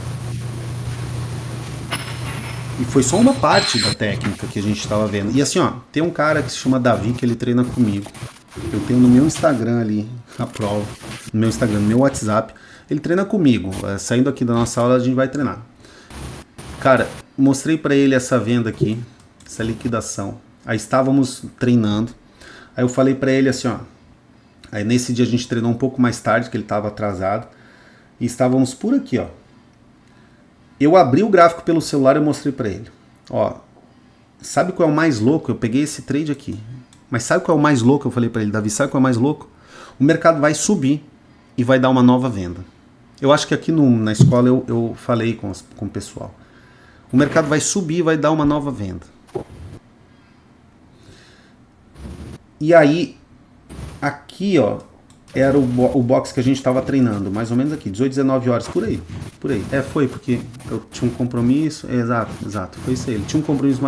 E foi só uma parte da técnica que a gente estava vendo. E assim, tem um cara que se chama Davi, que ele treina comigo. Eu tenho no meu Instagram ali, a prova, no meu Instagram, no meu WhatsApp, ele treina comigo. Saindo aqui da nossa aula, a gente vai treinar. Cara, mostrei para ele essa venda aqui, essa liquidação. Aí estávamos treinando. Aí eu falei para ele assim, Aí nesse dia a gente treinou um pouco mais tarde, que ele estava atrasado. E estávamos por aqui, Eu abri o gráfico pelo celular e mostrei para ele. Sabe qual é o mais louco? Eu peguei esse trade aqui. Mas sabe qual é o mais louco? Eu falei para ele, Davi, sabe qual é o mais louco? O mercado vai subir e vai dar uma nova venda. Eu acho que aqui na escola eu falei com o pessoal. O mercado vai subir e vai dar uma nova venda. E aí, aqui, era o box que a gente estava treinando, mais ou menos aqui, 18, 19 horas, por aí. Foi porque eu tinha um compromisso, exato, foi isso aí. Ele tinha um compromisso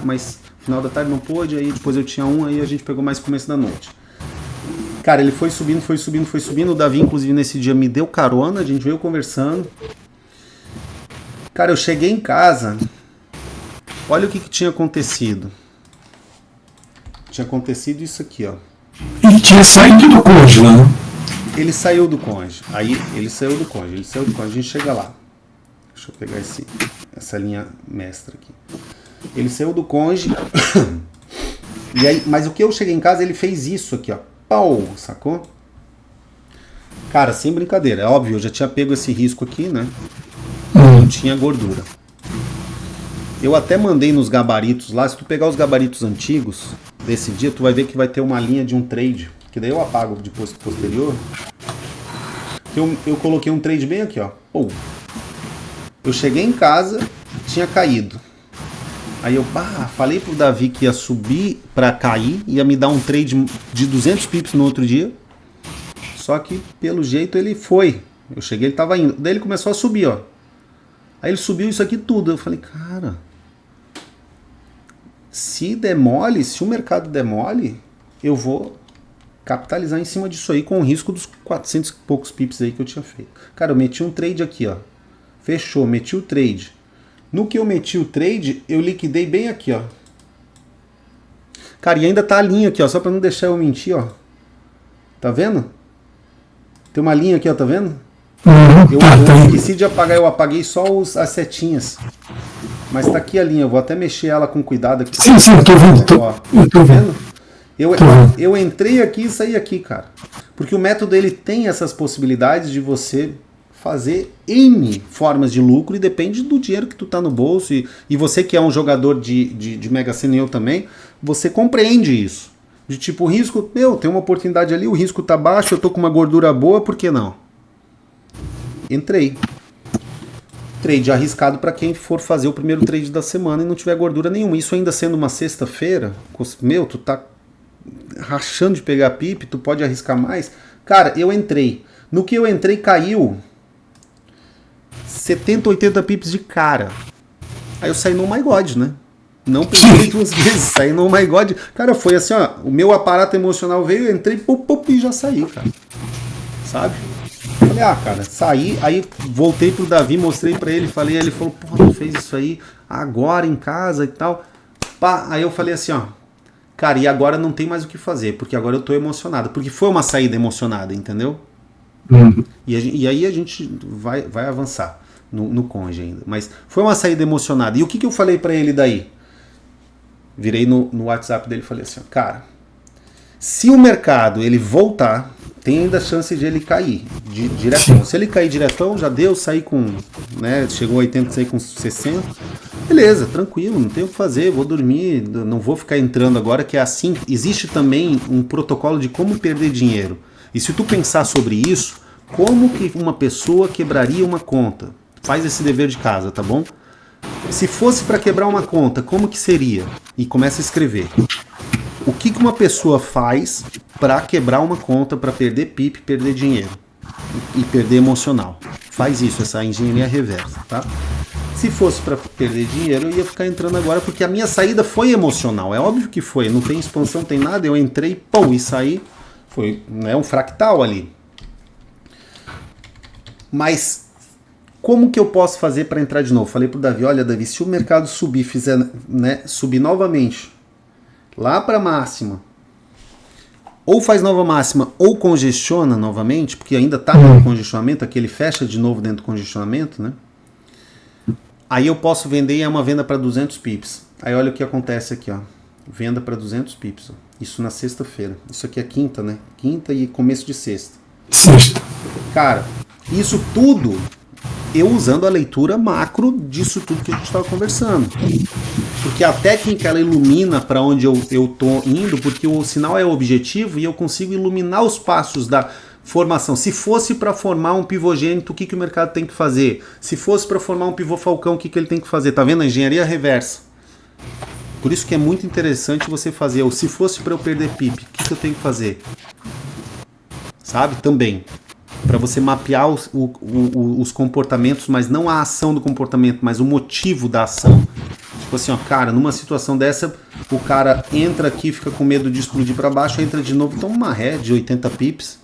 mas final da tarde não pôde, aí depois eu tinha aí a gente pegou mais começo da noite. Cara, ele foi subindo, o Davi, inclusive, nesse dia me deu carona, a gente veio conversando. Cara, eu cheguei em casa, olha o que tinha acontecido. Tinha acontecido isso aqui, Ele tinha saído do cônjuge lá, né? Ele saiu do cônjuge. Ele saiu do cônjuge. A gente chega lá. Deixa eu pegar essa linha mestra aqui. Ele saiu do cônjuge. E aí, mas o que eu cheguei em casa, ele fez isso aqui, Pau, sacou? Cara, sem brincadeira. É óbvio, eu já tinha pego esse risco aqui, né? Não tinha gordura. Eu até mandei nos gabaritos lá. Se tu pegar os gabaritos antigos desse dia, tu vai ver que vai ter uma linha de um trade. Que daí eu apago de posterior. Eu coloquei um trade bem aqui, Eu cheguei em casa, tinha caído. Aí eu falei pro Davi que ia subir pra cair, ia me dar um trade de 200 pips no outro dia. Só que pelo jeito ele foi. Eu cheguei, ele tava indo. Daí ele começou a subir, ó. Aí ele subiu isso aqui tudo. Eu falei, cara, se demole, se o mercado demole, eu vou capitalizar em cima disso aí com o risco dos 400 e poucos pips aí que eu tinha feito. Cara, eu meti um trade aqui, ó. Fechou, meti o trade. No que eu meti o trade, eu liquidei bem aqui, ó. Cara, e ainda tá a linha aqui, ó, só pra não deixar eu mentir, ó. Tá vendo? Tem uma linha aqui, ó, tá vendo? Eu esqueci de apagar, eu apaguei só as setinhas. Mas tá aqui a linha, eu vou até mexer ela com cuidado aqui. Sim, eu tô vendo, tô vendo. Eu entrei aqui e saí aqui, cara. Porque o método, ele tem essas possibilidades de você fazer N formas de lucro e depende do dinheiro que tu tá no bolso. E você que é um jogador de Mega Sena e eu também, você compreende isso. De tipo, o risco, tem uma oportunidade ali, o risco tá baixo, eu tô com uma gordura boa, por que não? Entrei. Trade arriscado para quem for fazer o primeiro trade da semana e não tiver gordura nenhuma. Isso ainda sendo uma sexta-feira, tu tá rachando de pegar pip, tu pode arriscar mais. Cara, eu entrei. No que eu entrei, caiu 70, 80 pips de cara. Aí eu saí no My God, né? Não peguei 2 vezes, saí no My God. Cara, foi assim, ó, o meu aparato emocional veio, eu entrei, e já saí, cara. Sabe? Falei, cara, saí, aí voltei pro Davi, mostrei pra ele, falei, ele falou, pô, tu fez isso aí agora em casa e tal. Pá, aí eu falei assim, ó, cara, e agora não tem mais o que fazer, porque agora eu tô emocionado, porque foi uma saída emocionada, entendeu? E aí a gente vai avançar no Conge ainda, mas foi uma saída emocionada. E o que eu falei pra ele daí? Virei no WhatsApp dele e falei assim, ó, cara, se o mercado ele voltar, tem ainda a chance de ele cair diretão. Se ele cair diretão, já deu, sair com, né, chegou a 80, sair com 60, beleza, tranquilo, não tem o que fazer, vou dormir, não vou ficar entrando agora, que é assim. Existe também um protocolo de como perder dinheiro. E se tu pensar sobre isso, como que uma pessoa quebraria uma conta? Faz esse dever de casa, tá bom? Se fosse para quebrar uma conta, como que seria? E começa a escrever. O que uma pessoa faz para quebrar uma conta, para perder PIP, perder dinheiro e perder emocional? Faz isso, essa engenharia reversa, tá? Se fosse para perder dinheiro, eu ia ficar entrando agora, porque a minha saída foi emocional. É óbvio que foi, não tem expansão, não tem nada. Eu entrei, pum, e saí. Foi, né, um fractal ali. Mas como que eu posso fazer para entrar de novo? Falei pro Davi, olha, Davi, se o mercado subir, fizer, né, subir novamente lá para máxima, ou faz nova máxima ou congestiona novamente, porque ainda está no congestionamento, aqui ele fecha de novo dentro do congestionamento, né? Aí eu posso vender e é uma venda para 200 pips. Aí olha o que acontece aqui, ó. Venda para 200 pips. Ó. Isso na sexta-feira. Isso aqui é quinta, né? Quinta e começo de sexta. Sexta. Cara, isso tudo eu usando a leitura macro disso tudo que a gente estava conversando. Porque a técnica, ela ilumina para onde eu tô indo, porque o sinal é objetivo e eu consigo iluminar os passos da formação. Se fosse para formar um pivogênito, o que o mercado tem que fazer? Se fosse para formar um pivô falcão, o que ele tem que fazer? Tá vendo? A engenharia reversa. Por isso que é muito interessante você fazer. Ou se fosse para eu perder PIP, o que eu tenho que fazer? Sabe? Também. Para você mapear os comportamentos, mas não a ação do comportamento, mas o motivo da ação. Tipo assim, ó, cara, numa situação dessa, o cara entra aqui, fica com medo de explodir para baixo, entra de novo, toma uma ré de 80 pips.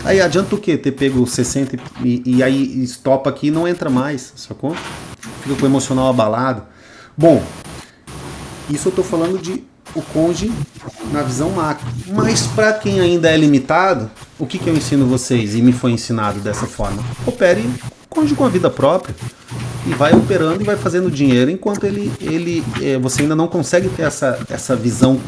Aí adianta o quê? Ter pego 60 e aí estopa aqui e não entra mais, sacou? Fica com o emocional abalado. Bom, isso eu tô falando de o Conge na visão macro. Mas para quem ainda é limitado, o que eu ensino vocês e me foi ensinado dessa forma? Opere Conge com a vida própria e vai operando e vai fazendo dinheiro enquanto você ainda não consegue ter essa visão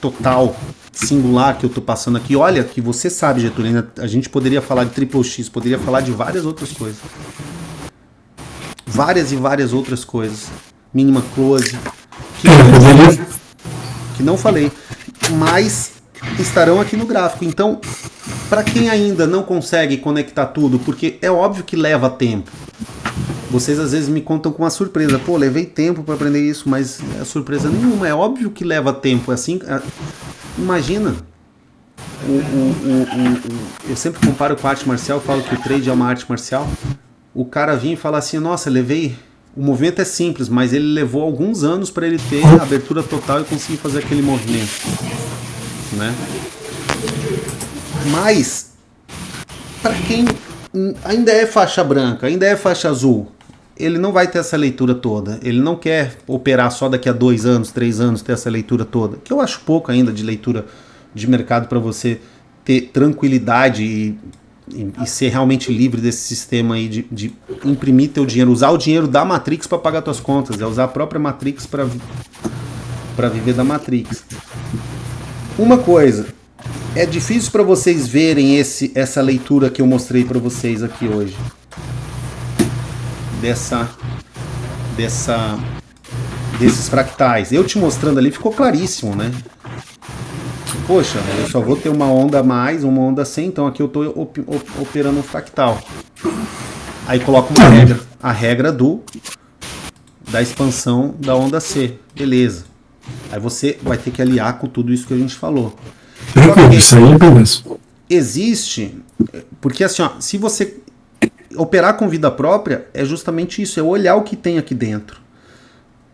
total, singular que eu tô passando aqui. Olha, que você sabe, Getúlio, a gente poderia falar de Triple X, poderia falar de várias outras coisas. Várias e várias outras coisas. Mínima close, que não falei, mas estarão aqui no gráfico. Então, para quem ainda não consegue conectar tudo, porque é óbvio que leva tempo, Vocês às vezes me contam com uma surpresa. Pô, levei tempo para aprender isso, mas é surpresa nenhuma. É óbvio que leva tempo. Assim, imagina. Eu sempre comparo com a arte marcial, falo que o trade é uma arte marcial. O cara vinha e fala assim, nossa, levei... O movimento é simples, mas ele levou alguns anos para ele ter a abertura total e conseguir fazer aquele movimento. Né? Mas, para quem ainda é faixa branca, ainda é faixa azul, ele não vai ter essa leitura toda. Ele não quer operar só daqui a 2 anos, 3 anos, ter essa leitura toda. Que eu acho pouco ainda de leitura de mercado para você ter tranquilidade e ser realmente livre desse sistema aí de imprimir teu dinheiro, usar o dinheiro da Matrix para pagar tuas contas, é usar a própria Matrix para viver da Matrix. Uma coisa, é difícil para vocês verem essa leitura que eu mostrei para vocês aqui hoje, desses fractais. Eu te mostrando ali ficou claríssimo, né? Poxa, eu só vou ter uma onda a mais, uma onda sem, então aqui eu estou operando um fractal. Aí coloco uma regra, a regra da expansão da onda C, beleza. Aí você vai ter que aliar com tudo isso que a gente falou. Isso aí é beleza. Existe, porque assim, ó, se você operar com vida própria, é justamente isso, é olhar o que tem aqui dentro.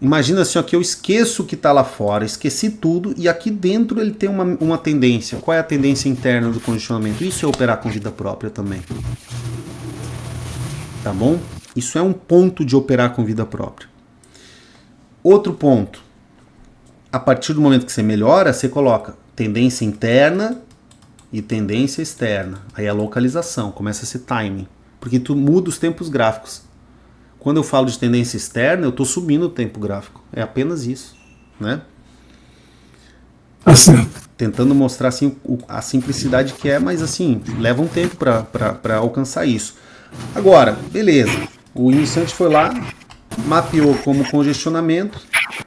Imagina assim, ó, que eu esqueço o que está lá fora, esqueci tudo, e aqui dentro ele tem uma tendência. Qual é a tendência interna do condicionamento? Isso é operar com vida própria também. Tá bom? Isso é um ponto de operar com vida própria. Outro ponto. A partir do momento que você melhora, você coloca tendência interna e tendência externa. Aí a localização, começa a ser timing. Porque tu muda os tempos gráficos. Quando eu falo de tendência externa, eu estou subindo o tempo gráfico. É apenas isso, né? Assim. Tentando mostrar assim, a simplicidade que é, mas assim, leva um tempo para alcançar isso. Agora, beleza. O iniciante foi lá, mapeou como congestionamento.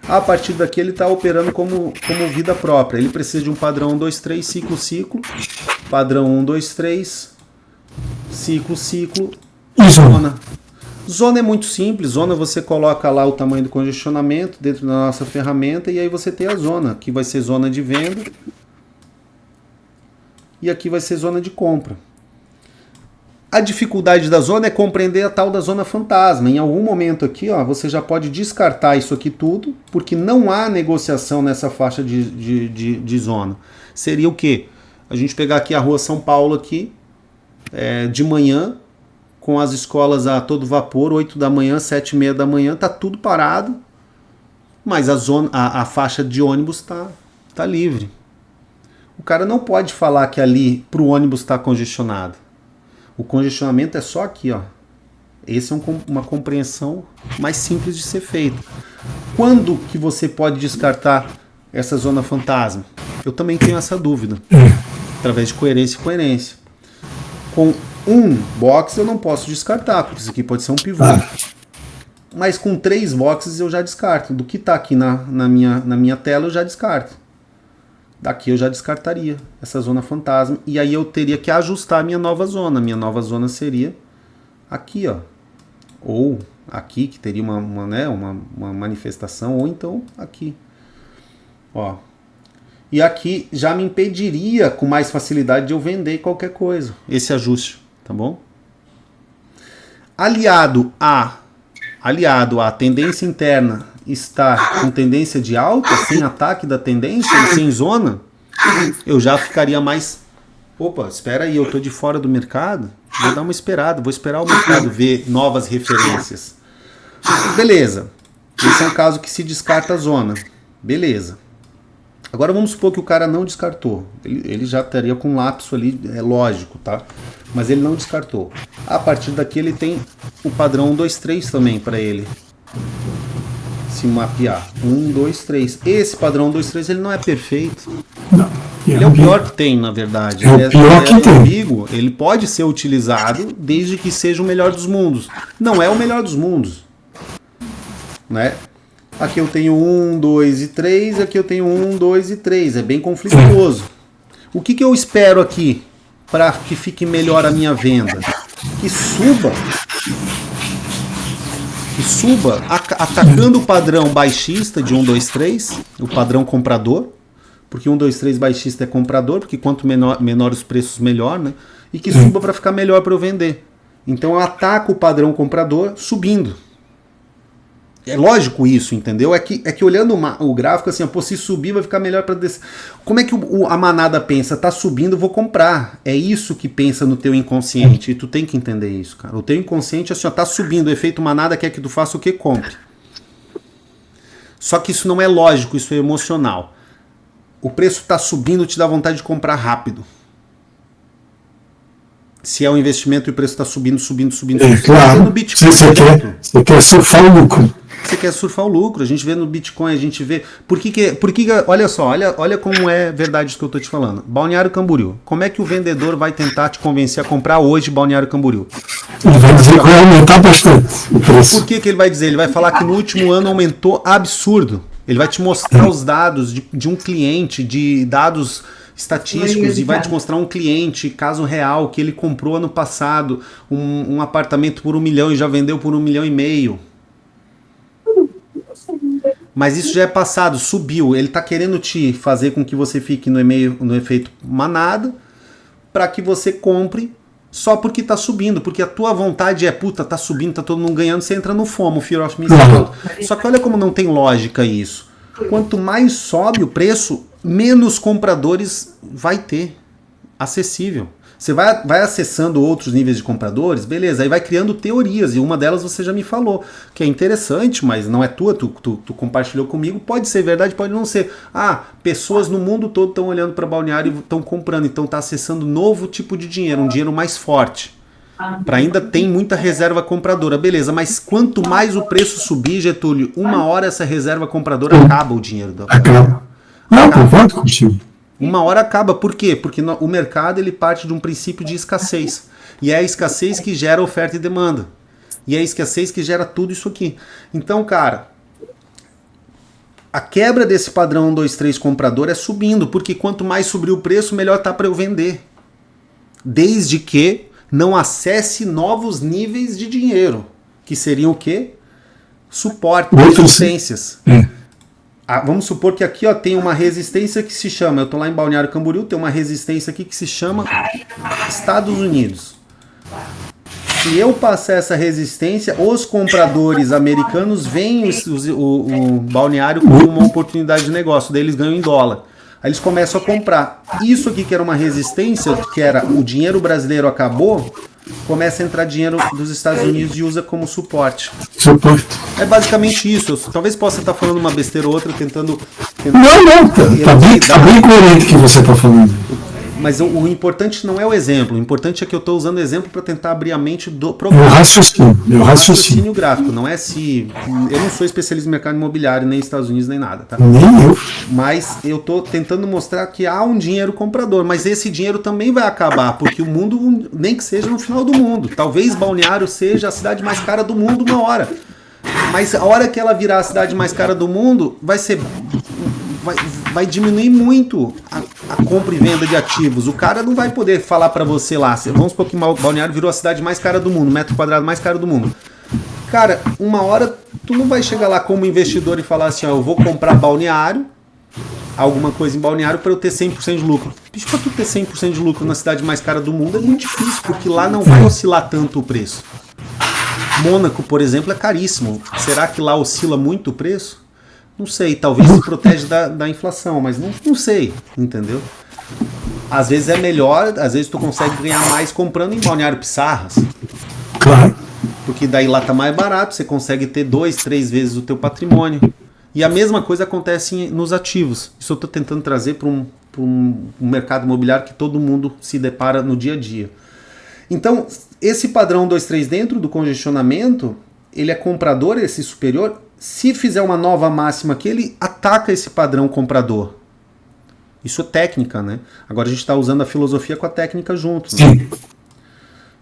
A partir daqui ele está operando como vida própria. Ele precisa de um padrão 1, 2, 3, ciclo, ciclo. Padrão 1, 2, 3, ciclo, ciclo, zona. Zona é muito simples, zona você coloca lá o tamanho do congestionamento dentro da nossa ferramenta e aí você tem a zona. Aqui vai ser zona de venda e aqui vai ser zona de compra. A dificuldade da zona é compreender a tal da zona fantasma. Em algum momento aqui, ó, você já pode descartar isso aqui tudo, porque não há negociação nessa faixa de zona. Seria o quê? A gente pegar aqui a rua São Paulo aqui, de manhã, com as escolas a todo vapor, 8 da manhã, 7h30 da manhã, tá tudo parado, mas a faixa de ônibus tá livre. O cara não pode falar que ali pro ônibus está congestionado. O congestionamento é só aqui, ó. Essa é uma compreensão mais simples de ser feita. Quando que você pode descartar essa zona fantasma? Eu também tenho essa dúvida. Através de coerência e coerência. Com um box eu não posso descartar, porque isso aqui pode ser um pivô. Mas com 3 boxes eu já descarto. Do que está aqui na minha tela eu já descarto. Daqui eu já descartaria essa zona fantasma. E aí eu teria que ajustar a minha nova zona. Minha nova zona seria aqui, ó. Ou aqui, que teria uma manifestação. Ou então aqui. Ó. E aqui já me impediria com mais facilidade de eu vender qualquer coisa. Esse ajuste, tá bom? Aliado à tendência interna estar com tendência de alta, sem ataque da tendência e sem zona, eu já ficaria mais... Opa, espera aí, eu tô de fora do mercado, vou dar uma esperada, vou esperar o mercado ver novas referências. Beleza, esse é um caso que se descarta a zona. Beleza. Agora vamos supor que o cara não descartou. Ele já estaria com um lapso ali, é lógico, tá? Mas ele não descartou. A partir daqui ele tem o padrão 1, 2, 3 também para ele se mapear. 1, 2, 3. Esse padrão 1, 2, 3 ele não é perfeito. Não. Ele é o pior que tem, na verdade. É o pior que tem. Ambíguo, ele pode ser utilizado desde que seja o melhor dos mundos. Não é o melhor dos mundos, né? Aqui eu tenho 1, 2 e 3, aqui eu tenho 1, 2 e 3. É bem conflituoso. O que eu espero aqui para que fique melhor a minha venda? Que suba que suba atacando o padrão baixista de 1, 2, 3, o padrão comprador, porque 1, 2, 3 baixista é comprador, porque quanto menor os preços, melhor, né? E que suba para ficar melhor para eu vender. Então eu ataco o padrão comprador subindo. É lógico isso, entendeu? É que olhando o gráfico, assim, se subir vai ficar melhor para descer. Como é que a manada pensa? Tá subindo, vou comprar. É isso que pensa no teu inconsciente. E tu tem que entender isso, cara. O teu inconsciente, assim, tá subindo. O efeito manada quer que tu faça o que? Compre. Só que isso não é lógico, isso é emocional. O preço tá subindo, te dá vontade de comprar rápido. Se é um investimento e o preço está subindo. Claro, No Bitcoin, você quer surfar o lucro. Você quer surfar o lucro. A gente vê no Bitcoin, a gente vê... Por que olha só, olha como é verdade isso que eu estou te falando. Balneário Camboriú. Como é que o vendedor vai tentar te convencer a comprar hoje Balneário Camboriú? Ele vai dizer que vai aumentar bastante o preço. Por que ele vai dizer? Ele vai falar que no último ano aumentou absurdo. Ele vai te mostrar os dados de um cliente, de dados estatísticos, e vai te mostrar um cliente, caso real, que ele comprou ano passado um apartamento por 1 milhão e já vendeu por 1,5 milhão. Mas isso já é passado, subiu. Ele está querendo te fazer com que você fique no efeito manada, para que você compre só porque está subindo, porque a tua vontade é, puta, tá subindo, tá todo mundo ganhando, você entra no FOMO, Fear of Missing Out. Só que olha como não tem lógica isso. Quanto mais sobe o preço, menos compradores vai ter acessível. Você vai acessando outros níveis de compradores, beleza, aí vai criando teorias, e uma delas você já me falou, que é interessante, mas não é tua, tu compartilhou comigo, pode ser verdade, pode não ser. Pessoas no mundo todo estão olhando para Balneário e estão comprando, então está acessando novo tipo de dinheiro, um dinheiro mais forte. Ainda tem muita reserva compradora, beleza, mas quanto mais o preço subir, Getúlio, uma hora essa reserva compradora acaba o dinheiro da Acaba. Não, concordo contigo. Uma hora acaba, por quê? Porque o mercado ele parte de um princípio de escassez, e é a escassez que gera oferta e demanda, e é a escassez que gera tudo isso aqui. Então, cara, a quebra desse padrão 1, 2, 3 comprador é subindo, porque quanto mais subir o preço, melhor tá para eu vender, desde que não acesse novos níveis de dinheiro, que seriam o quê? Suporte, resistências. Vamos supor que aqui tem uma resistência que se chama, eu estou lá em Balneário Camboriú, tem uma resistência aqui que se chama Estados Unidos. Se eu passar essa resistência, os compradores americanos veem o Balneário como uma oportunidade de negócio, daí eles ganham em dólar. Aí eles começam a comprar. Isso aqui que era uma resistência, que era o dinheiro brasileiro acabou, começa a entrar dinheiro dos Estados Unidos e usa como suporte. É basicamente isso. Talvez possa estar falando uma besteira ou outra, tentando não, tá bem coerente o que você está falando. Mas o importante não é o exemplo, o importante é que eu estou usando o exemplo para tentar abrir a mente do programa. Meu raciocínio gráfico, não é se... Eu não sou especialista em mercado imobiliário, nem Estados Unidos, nem nada, tá? Nem eu. Mas eu estou tentando mostrar que há um dinheiro comprador, mas esse dinheiro também vai acabar, porque o mundo, nem que seja no final do mundo. Talvez Balneário seja a cidade mais cara do mundo uma hora. Mas a hora que ela virar a cidade mais cara do mundo, vai diminuir muito a compra e venda de ativos. O cara não vai poder falar para você lá, vamos supor que Balneário virou a cidade mais cara do mundo, metro quadrado mais caro do mundo. Cara, uma hora tu não vai chegar lá como investidor e falar assim, eu vou comprar Balneário, alguma coisa em Balneário para eu ter 100% de lucro. Bicho, para tu ter 100% de lucro na cidade mais cara do mundo é muito difícil, porque lá não vai oscilar tanto o preço. Mônaco, por exemplo, é caríssimo. Será que lá oscila muito o preço? Não sei, talvez se protege da inflação, mas não sei, entendeu? Às vezes é melhor, às vezes tu consegue ganhar mais comprando em Balneário Pissarras. Claro. Porque daí lá tá mais barato, você consegue ter 2, 3 vezes o teu patrimônio. E a mesma coisa acontece nos ativos. Isso eu estou tentando trazer para um mercado imobiliário que todo mundo se depara no dia a dia. Então, esse padrão 2, 3 dentro do congestionamento, ele é comprador, esse superior. Se fizer uma nova máxima aqui, ele ataca esse padrão comprador. Isso é técnica, né? Agora a gente está usando a filosofia com a técnica juntos. Né?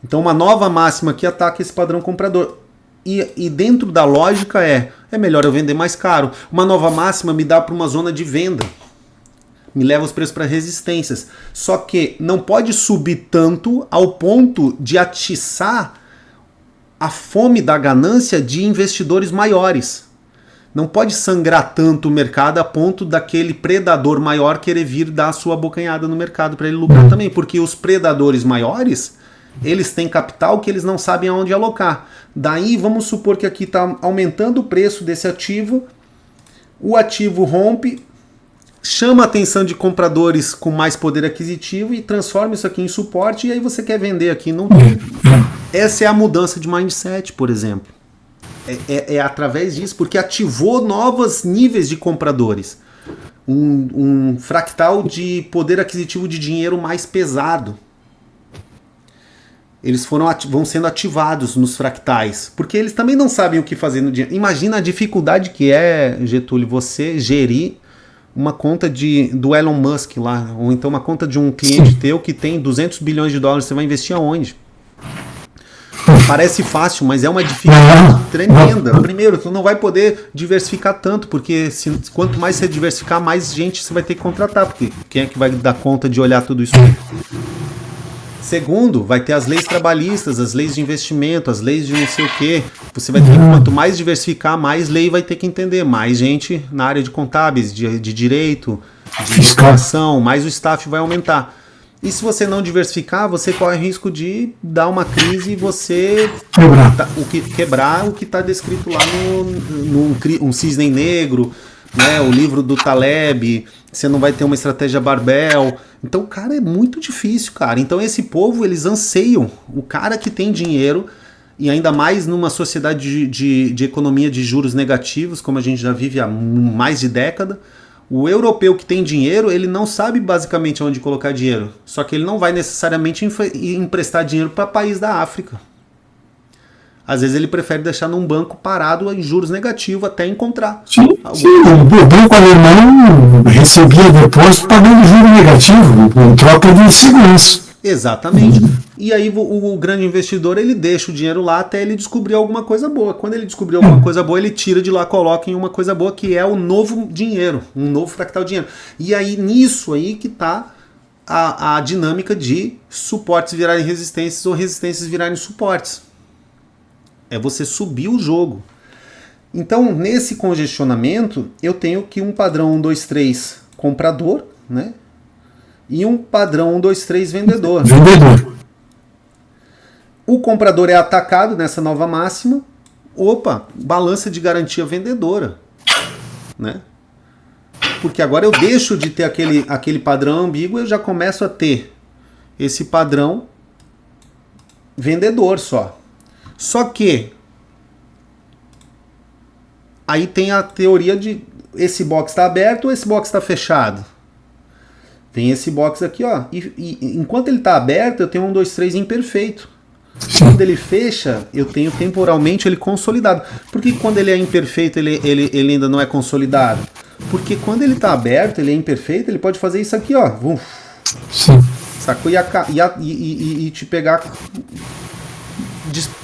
Então uma nova máxima aqui ataca esse padrão comprador. E dentro da lógica é melhor eu vender mais caro. Uma nova máxima me dá para uma zona de venda. Me leva os preços para resistências. Só que não pode subir tanto ao ponto de atiçar a fome da ganância de investidores maiores. Não pode sangrar tanto o mercado a ponto daquele predador maior querer vir dar a sua abocanhada no mercado para ele lucrar também, porque os predadores maiores, eles têm capital que eles não sabem aonde alocar. Daí vamos supor que aqui está aumentando o preço desse ativo, o ativo rompe, chama a atenção de compradores com mais poder aquisitivo e transforma isso aqui em suporte, e aí você quer vender aqui. Não. Essa é a mudança de mindset, por exemplo. É através disso, porque ativou novos níveis de compradores. Um fractal de poder aquisitivo de dinheiro mais pesado. Eles vão sendo ativados nos fractais, porque eles também não sabem o que fazer no dinheiro. Imagina a dificuldade que é, Getúlio, você gerir uma conta do Elon Musk lá, ou então uma conta de um cliente teu que tem 200 bilhões de dólares, você vai investir aonde? Parece fácil, mas é uma dificuldade tremenda. Primeiro, tu não vai poder diversificar tanto, porque quanto mais você diversificar, mais gente você vai ter que contratar, porque quem é que vai dar conta de olhar tudo isso aí? Segundo, vai ter as leis trabalhistas, as leis de investimento, as leis de não sei o quê. Você vai ter que, quanto mais diversificar, mais lei vai ter que entender. Mais gente na área de contábeis, de direito, de educação, mais o staff vai aumentar. E se você não diversificar, você corre o risco de dar uma crise e você quebrar o que está descrito lá no um cisne negro, né, o livro do Taleb. Você não vai ter uma estratégia barbell. Então, cara, é muito difícil, cara. Então esse povo, eles anseiam o cara que tem dinheiro, e ainda mais numa sociedade de economia de juros negativos, como a gente já vive há mais de década. O europeu que tem dinheiro, ele não sabe basicamente onde colocar dinheiro. Só que ele não vai necessariamente emprestar dinheiro para país da África. Às vezes ele prefere deixar num banco parado em juros negativos até encontrar. Sim. O banco alemão recebia depósito pagando juro negativo, em troca de segurança. Exatamente. E aí o grande investidor, ele deixa o dinheiro lá até ele descobrir alguma coisa boa. Quando ele descobrir alguma coisa boa, ele tira de lá, coloca em uma coisa boa, que é o novo dinheiro, um novo fractal dinheiro. E aí nisso aí que está a dinâmica de suportes virarem resistências ou resistências virarem suportes. É você subir o jogo. Então, nesse congestionamento, eu tenho que um padrão 1, 2, 3 comprador, né? E um padrão 1, 2, 3 vendedor. O comprador é atacado nessa nova máxima. Opa, balança de garantia vendedora, né? Porque agora eu deixo de ter aquele padrão ambíguo e eu já começo a ter esse padrão vendedor só. Só que aí tem a teoria de esse box está aberto ou esse box está fechado. Tem esse box aqui, ó. E enquanto ele está aberto, eu tenho 1, 2, 3 imperfeito. Quando ele fecha, eu tenho temporalmente ele consolidado. Por que quando ele é imperfeito, ele ainda não é consolidado? Porque quando ele está aberto, ele é imperfeito, ele pode fazer isso aqui, ó. Sim. Sacou? E te pegar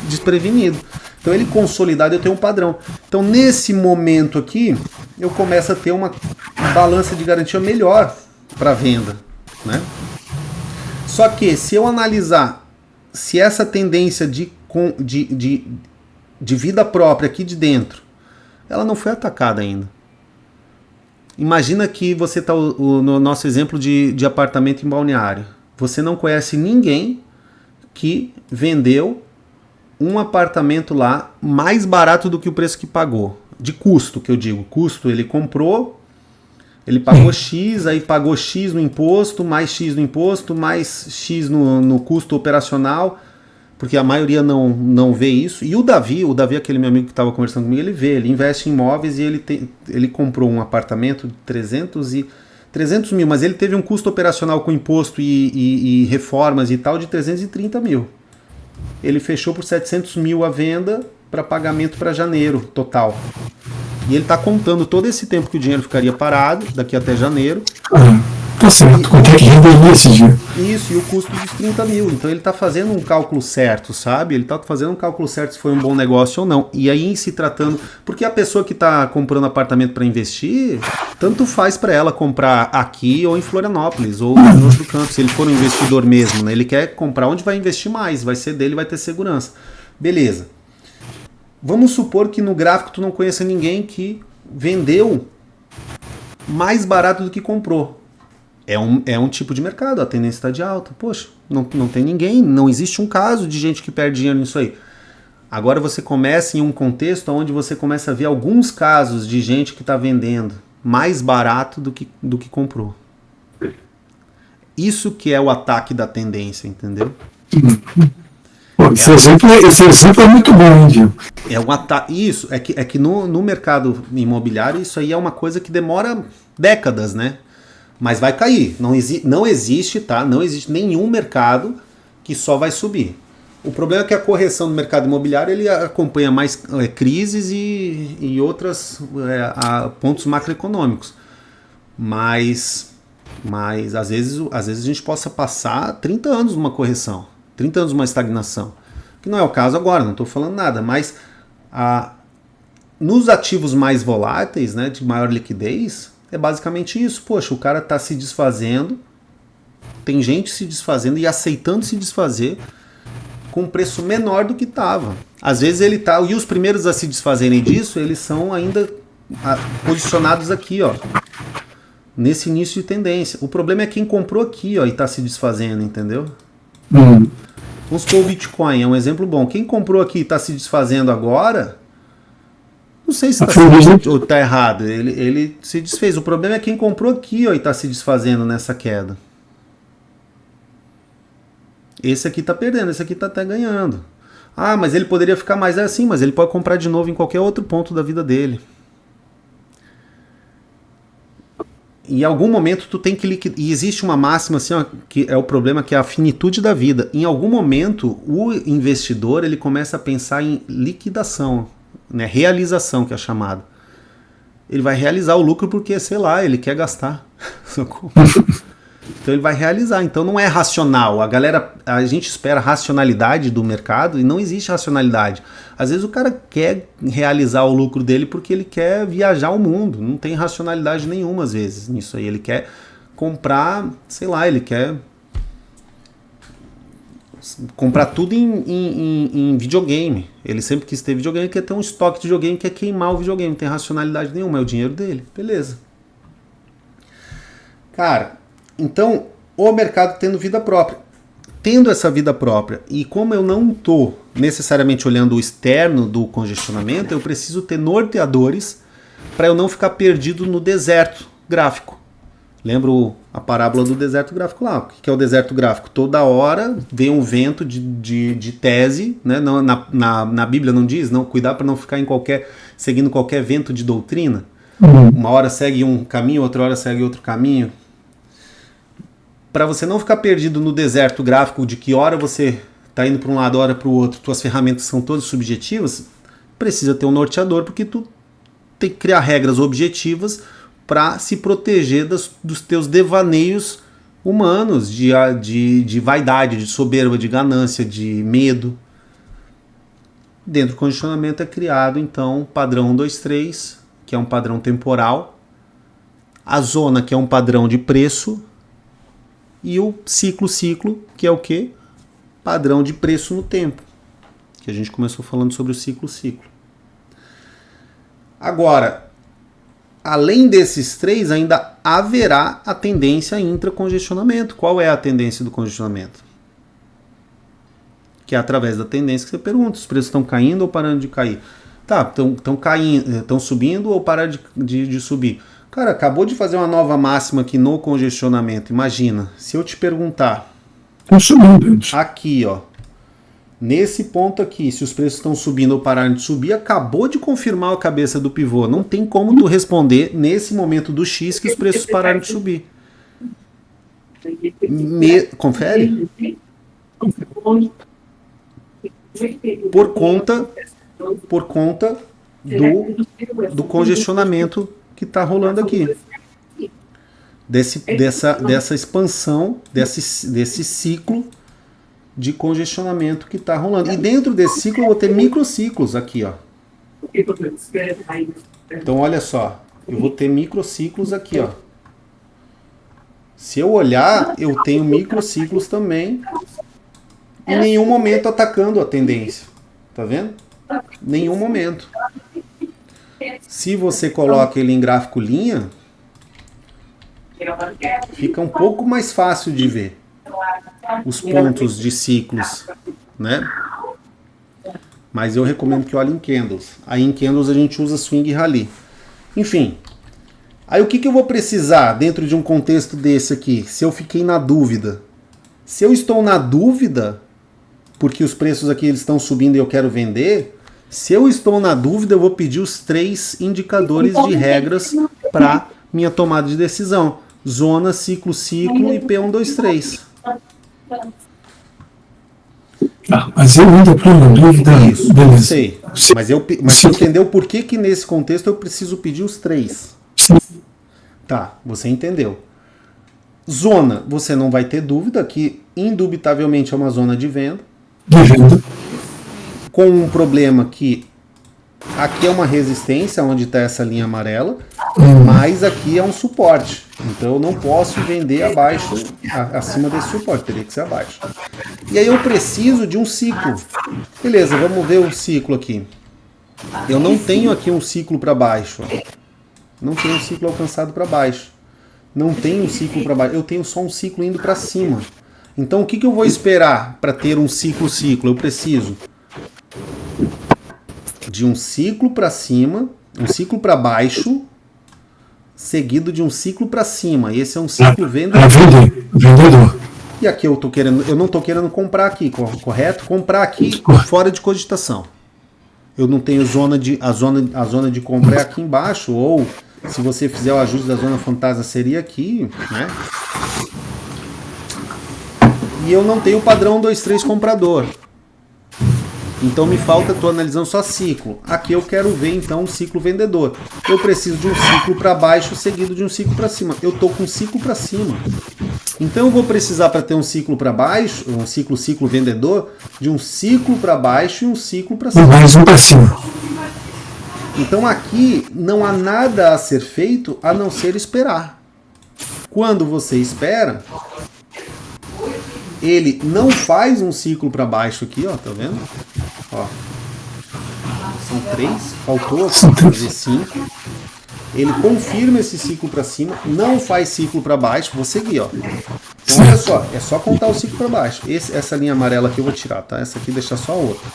desprevenido. Então ele consolidado, eu tenho um padrão. Então nesse momento aqui, eu começo a ter uma balança de garantia melhor para venda, né? Só que se eu analisar se essa tendência de vida própria aqui de dentro, ela não foi atacada ainda. Imagina que você está no nosso exemplo de apartamento em Balneário. Você não conhece ninguém que vendeu um apartamento lá mais barato do que o preço que pagou. De custo, que eu digo. Custo, ele comprou, ele pagou X, aí pagou X no imposto, mais X no imposto, mais X no custo operacional, porque a maioria não vê isso. E o Davi, aquele meu amigo que estava conversando comigo, ele vê, ele investe em imóveis e ele comprou um apartamento de 300 mil, mas ele teve um custo operacional com imposto e reformas e tal de 330 mil. Ele fechou por 700 mil a venda para pagamento para janeiro total. E ele está contando todo esse tempo que o dinheiro ficaria parado, daqui até janeiro. Tá certo, quanto é que renderia esse dia? Isso, e o custo dos 30 mil. Então ele está fazendo um cálculo certo, sabe? Ele está fazendo um cálculo certo se foi um bom negócio ou não. E aí, em se tratando... Porque a pessoa que está comprando apartamento para investir, tanto faz para ela comprar aqui ou em Florianópolis, ou em outro canto, se ele for um investidor mesmo, né? Ele quer comprar onde vai investir mais, vai ser dele, vai ter segurança. Beleza. Vamos supor que no gráfico tu não conheça ninguém que vendeu mais barato do que comprou. É um tipo de mercado, a tendência está de alta. Poxa, não tem ninguém, não existe um caso de gente que perde dinheiro nisso aí. Agora você começa em um contexto onde você começa a ver alguns casos de gente que está vendendo mais barato do que comprou. Isso que é o ataque da tendência, entendeu? Esse exemplo é muito bom, hein, Diego? É um ataque. Isso, é que no mercado imobiliário isso aí é uma coisa que demora décadas, né? Mas vai cair. Não existe, tá? Não existe nenhum mercado que só vai subir. O problema é que a correção do mercado imobiliário ele acompanha mais crises e outros pontos macroeconômicos. Mas às vezes a gente possa passar 30 anos numa correção, 30 anos numa estagnação. Que não é o caso agora, não estou falando nada, mas nos ativos mais voláteis, né, de maior liquidez, é basicamente isso. Poxa, o cara está se desfazendo, tem gente se desfazendo e aceitando se desfazer com um preço menor do que estava. Às vezes ele tá, e os primeiros a se desfazerem disso, eles são ainda posicionados aqui, ó, nesse início de tendência. O problema é quem comprou aqui, ó, e está se desfazendo, entendeu? Vamos supor o Bitcoin, é um exemplo bom. Quem comprou aqui e está se desfazendo agora, não sei se está certo ou está errado, ele se desfez. O problema é quem comprou aqui, ó, e está se desfazendo nessa queda. Esse aqui está perdendo, esse aqui está até ganhando. Ah, mas ele poderia ficar mais assim, mas ele pode comprar de novo em qualquer outro ponto da vida dele. Em algum momento tu tem que liquidar. E existe uma máxima assim, ó, que é o problema, que é a finitude da vida. Em algum momento o investidor ele começa a pensar em liquidação, né? Realização, que é chamado. Ele vai realizar o lucro porque, sei lá, ele quer gastar. Então ele vai realizar. Então não é racional. A gente espera racionalidade do mercado e não existe racionalidade. Às vezes o cara quer realizar o lucro dele porque ele quer viajar o mundo. Não tem racionalidade nenhuma às vezes nisso aí. Ele quer comprar, sei lá, ele quer comprar tudo em videogame. Ele sempre quis ter videogame, quer ter um estoque de videogame, quer queimar o videogame. Não tem racionalidade nenhuma, é o dinheiro dele. Beleza. Cara, então, o mercado tendo vida própria. Tendo essa vida própria, e como eu não estou necessariamente olhando o externo do congestionamento, eu preciso ter norteadores para eu não ficar perdido no deserto gráfico. Lembro a parábola do deserto gráfico lá. O que é o deserto gráfico? Toda hora vem um vento de tese, né? Na Bíblia não diz, não, cuidar para não ficar seguindo qualquer vento de doutrina. Uma hora segue um caminho, outra hora segue outro caminho. Para você não ficar perdido no deserto gráfico de que hora você está indo para um lado, hora para o outro, tuas ferramentas são todas subjetivas, precisa ter um norteador, porque tu tem que criar regras objetivas para se proteger dos teus devaneios humanos, de vaidade, de soberba, de ganância, de medo. Dentro do condicionamento é criado, então, padrão 1, 2, 3, que é um padrão temporal, a zona, que é um padrão de preço, e o ciclo, que é o quê? Padrão de preço no tempo. Que a gente começou falando sobre o ciclo. Agora, além desses três, ainda haverá a tendência intracongestionamento. Qual é a tendência do congestionamento? Que é através da tendência que você pergunta, os preços estão caindo ou parando de cair? Tá, estão caindo, estão subindo ou pararam de subir? Cara, acabou de fazer uma nova máxima aqui no congestionamento. Imagina, se eu te perguntar aqui, ó, nesse ponto aqui, se os preços estão subindo ou pararam de subir, acabou de confirmar a cabeça do pivô. Não tem como tu responder nesse momento do X que os preços pararam de subir. Confere? Por conta do congestionamento que está rolando aqui, dessa expansão, desse ciclo de congestionamento que está rolando. E dentro desse ciclo eu vou ter microciclos aqui, ó. Então olha só, eu vou ter microciclos aqui, ó. Se eu olhar, eu tenho microciclos também, em nenhum momento atacando a tendência. Tá vendo? Nenhum momento. Se você coloca ele em gráfico linha, fica um pouco mais fácil de ver os pontos de ciclos, né? Mas eu recomendo que olhe em candles. Aí em candles a gente usa swing e rally. Enfim. Aí o que eu vou precisar dentro de um contexto desse aqui? Se eu fiquei na dúvida. Se eu estou na dúvida, porque os preços aqui eles estão subindo e eu quero vender, se eu estou na dúvida, eu vou pedir os 3 indicadores de regras para minha tomada de decisão. Zona, ciclo, ciclo e P123. Mas eu ainda estou na dúvida. Isso, beleza. Sei. Mas você entendeu por que nesse contexto eu preciso pedir os 3? Sim. Tá, você entendeu. Zona, você não vai ter dúvida que indubitavelmente é uma zona de venda. De venda. Com um problema que aqui é uma resistência, onde está essa linha amarela, mas aqui é um suporte. Então eu não posso vender abaixo, acima desse suporte, teria que ser abaixo. E aí eu preciso de um ciclo. Beleza, vamos ver o ciclo aqui. Eu não tenho aqui um ciclo para baixo. Não tenho um ciclo alcançado para baixo. Não tenho um ciclo para baixo. Eu tenho só um ciclo indo para cima. Então o que eu vou esperar para ter um ciclo-ciclo? Eu preciso de um ciclo para cima, um ciclo para baixo, seguido de um ciclo para cima. Esse é um ciclo vendedor. E aqui eu não estou querendo comprar aqui, correto? Comprar aqui fora de cogitação. Eu não tenho a zona de compra é aqui embaixo, ou se você fizer o ajuste da zona fantasma seria aqui, né? E eu não tenho o padrão 2-3 comprador. Então me falta, estou analisando só ciclo. Aqui eu quero ver então um ciclo vendedor. Eu preciso de um ciclo para baixo seguido de um ciclo para cima. Eu estou com um ciclo para cima. Então eu vou precisar, para ter um ciclo para baixo, um ciclo vendedor, de um ciclo para baixo e um ciclo para cima. Mais um para cima. Então aqui não há nada a ser feito a não ser esperar. Quando você espera, ele não faz um ciclo para baixo aqui, ó, tá vendo? Ó. São 3, faltou fazer 5. Ele confirma esse ciclo para cima, não faz ciclo para baixo, vou seguir, ó. Então olha só, é só contar o ciclo para baixo. Essa linha amarela aqui eu vou tirar, tá? Essa aqui deixar só a outra.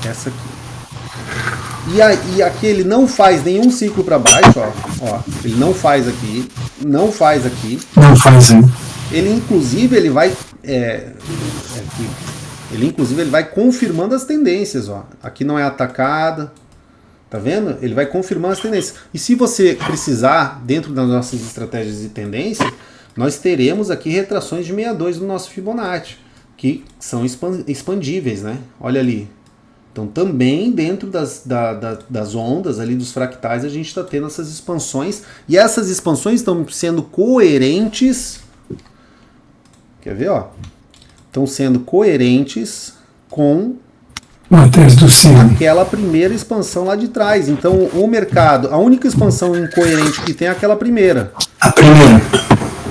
Essa aqui. E aqui ele não faz nenhum ciclo para baixo, ó. Ele não faz aqui, não faz aqui. Não faz, hein? Ele inclusive ele vai confirmando as tendências, ó. Aqui não é atacada, tá vendo? Ele vai confirmando as tendências. E se você precisar, dentro das nossas estratégias de tendência, nós teremos aqui retrações de 62 do nosso Fibonacci, que são expandíveis, né? Olha ali. Então também dentro das ondas ali dos fractais a gente está tendo essas expansões, e essas expansões estão sendo coerentes. Quer ver, ó? Estão sendo coerentes com aquela primeira expansão lá de trás. Então o mercado, a única expansão incoerente que tem é aquela primeira. A primeira.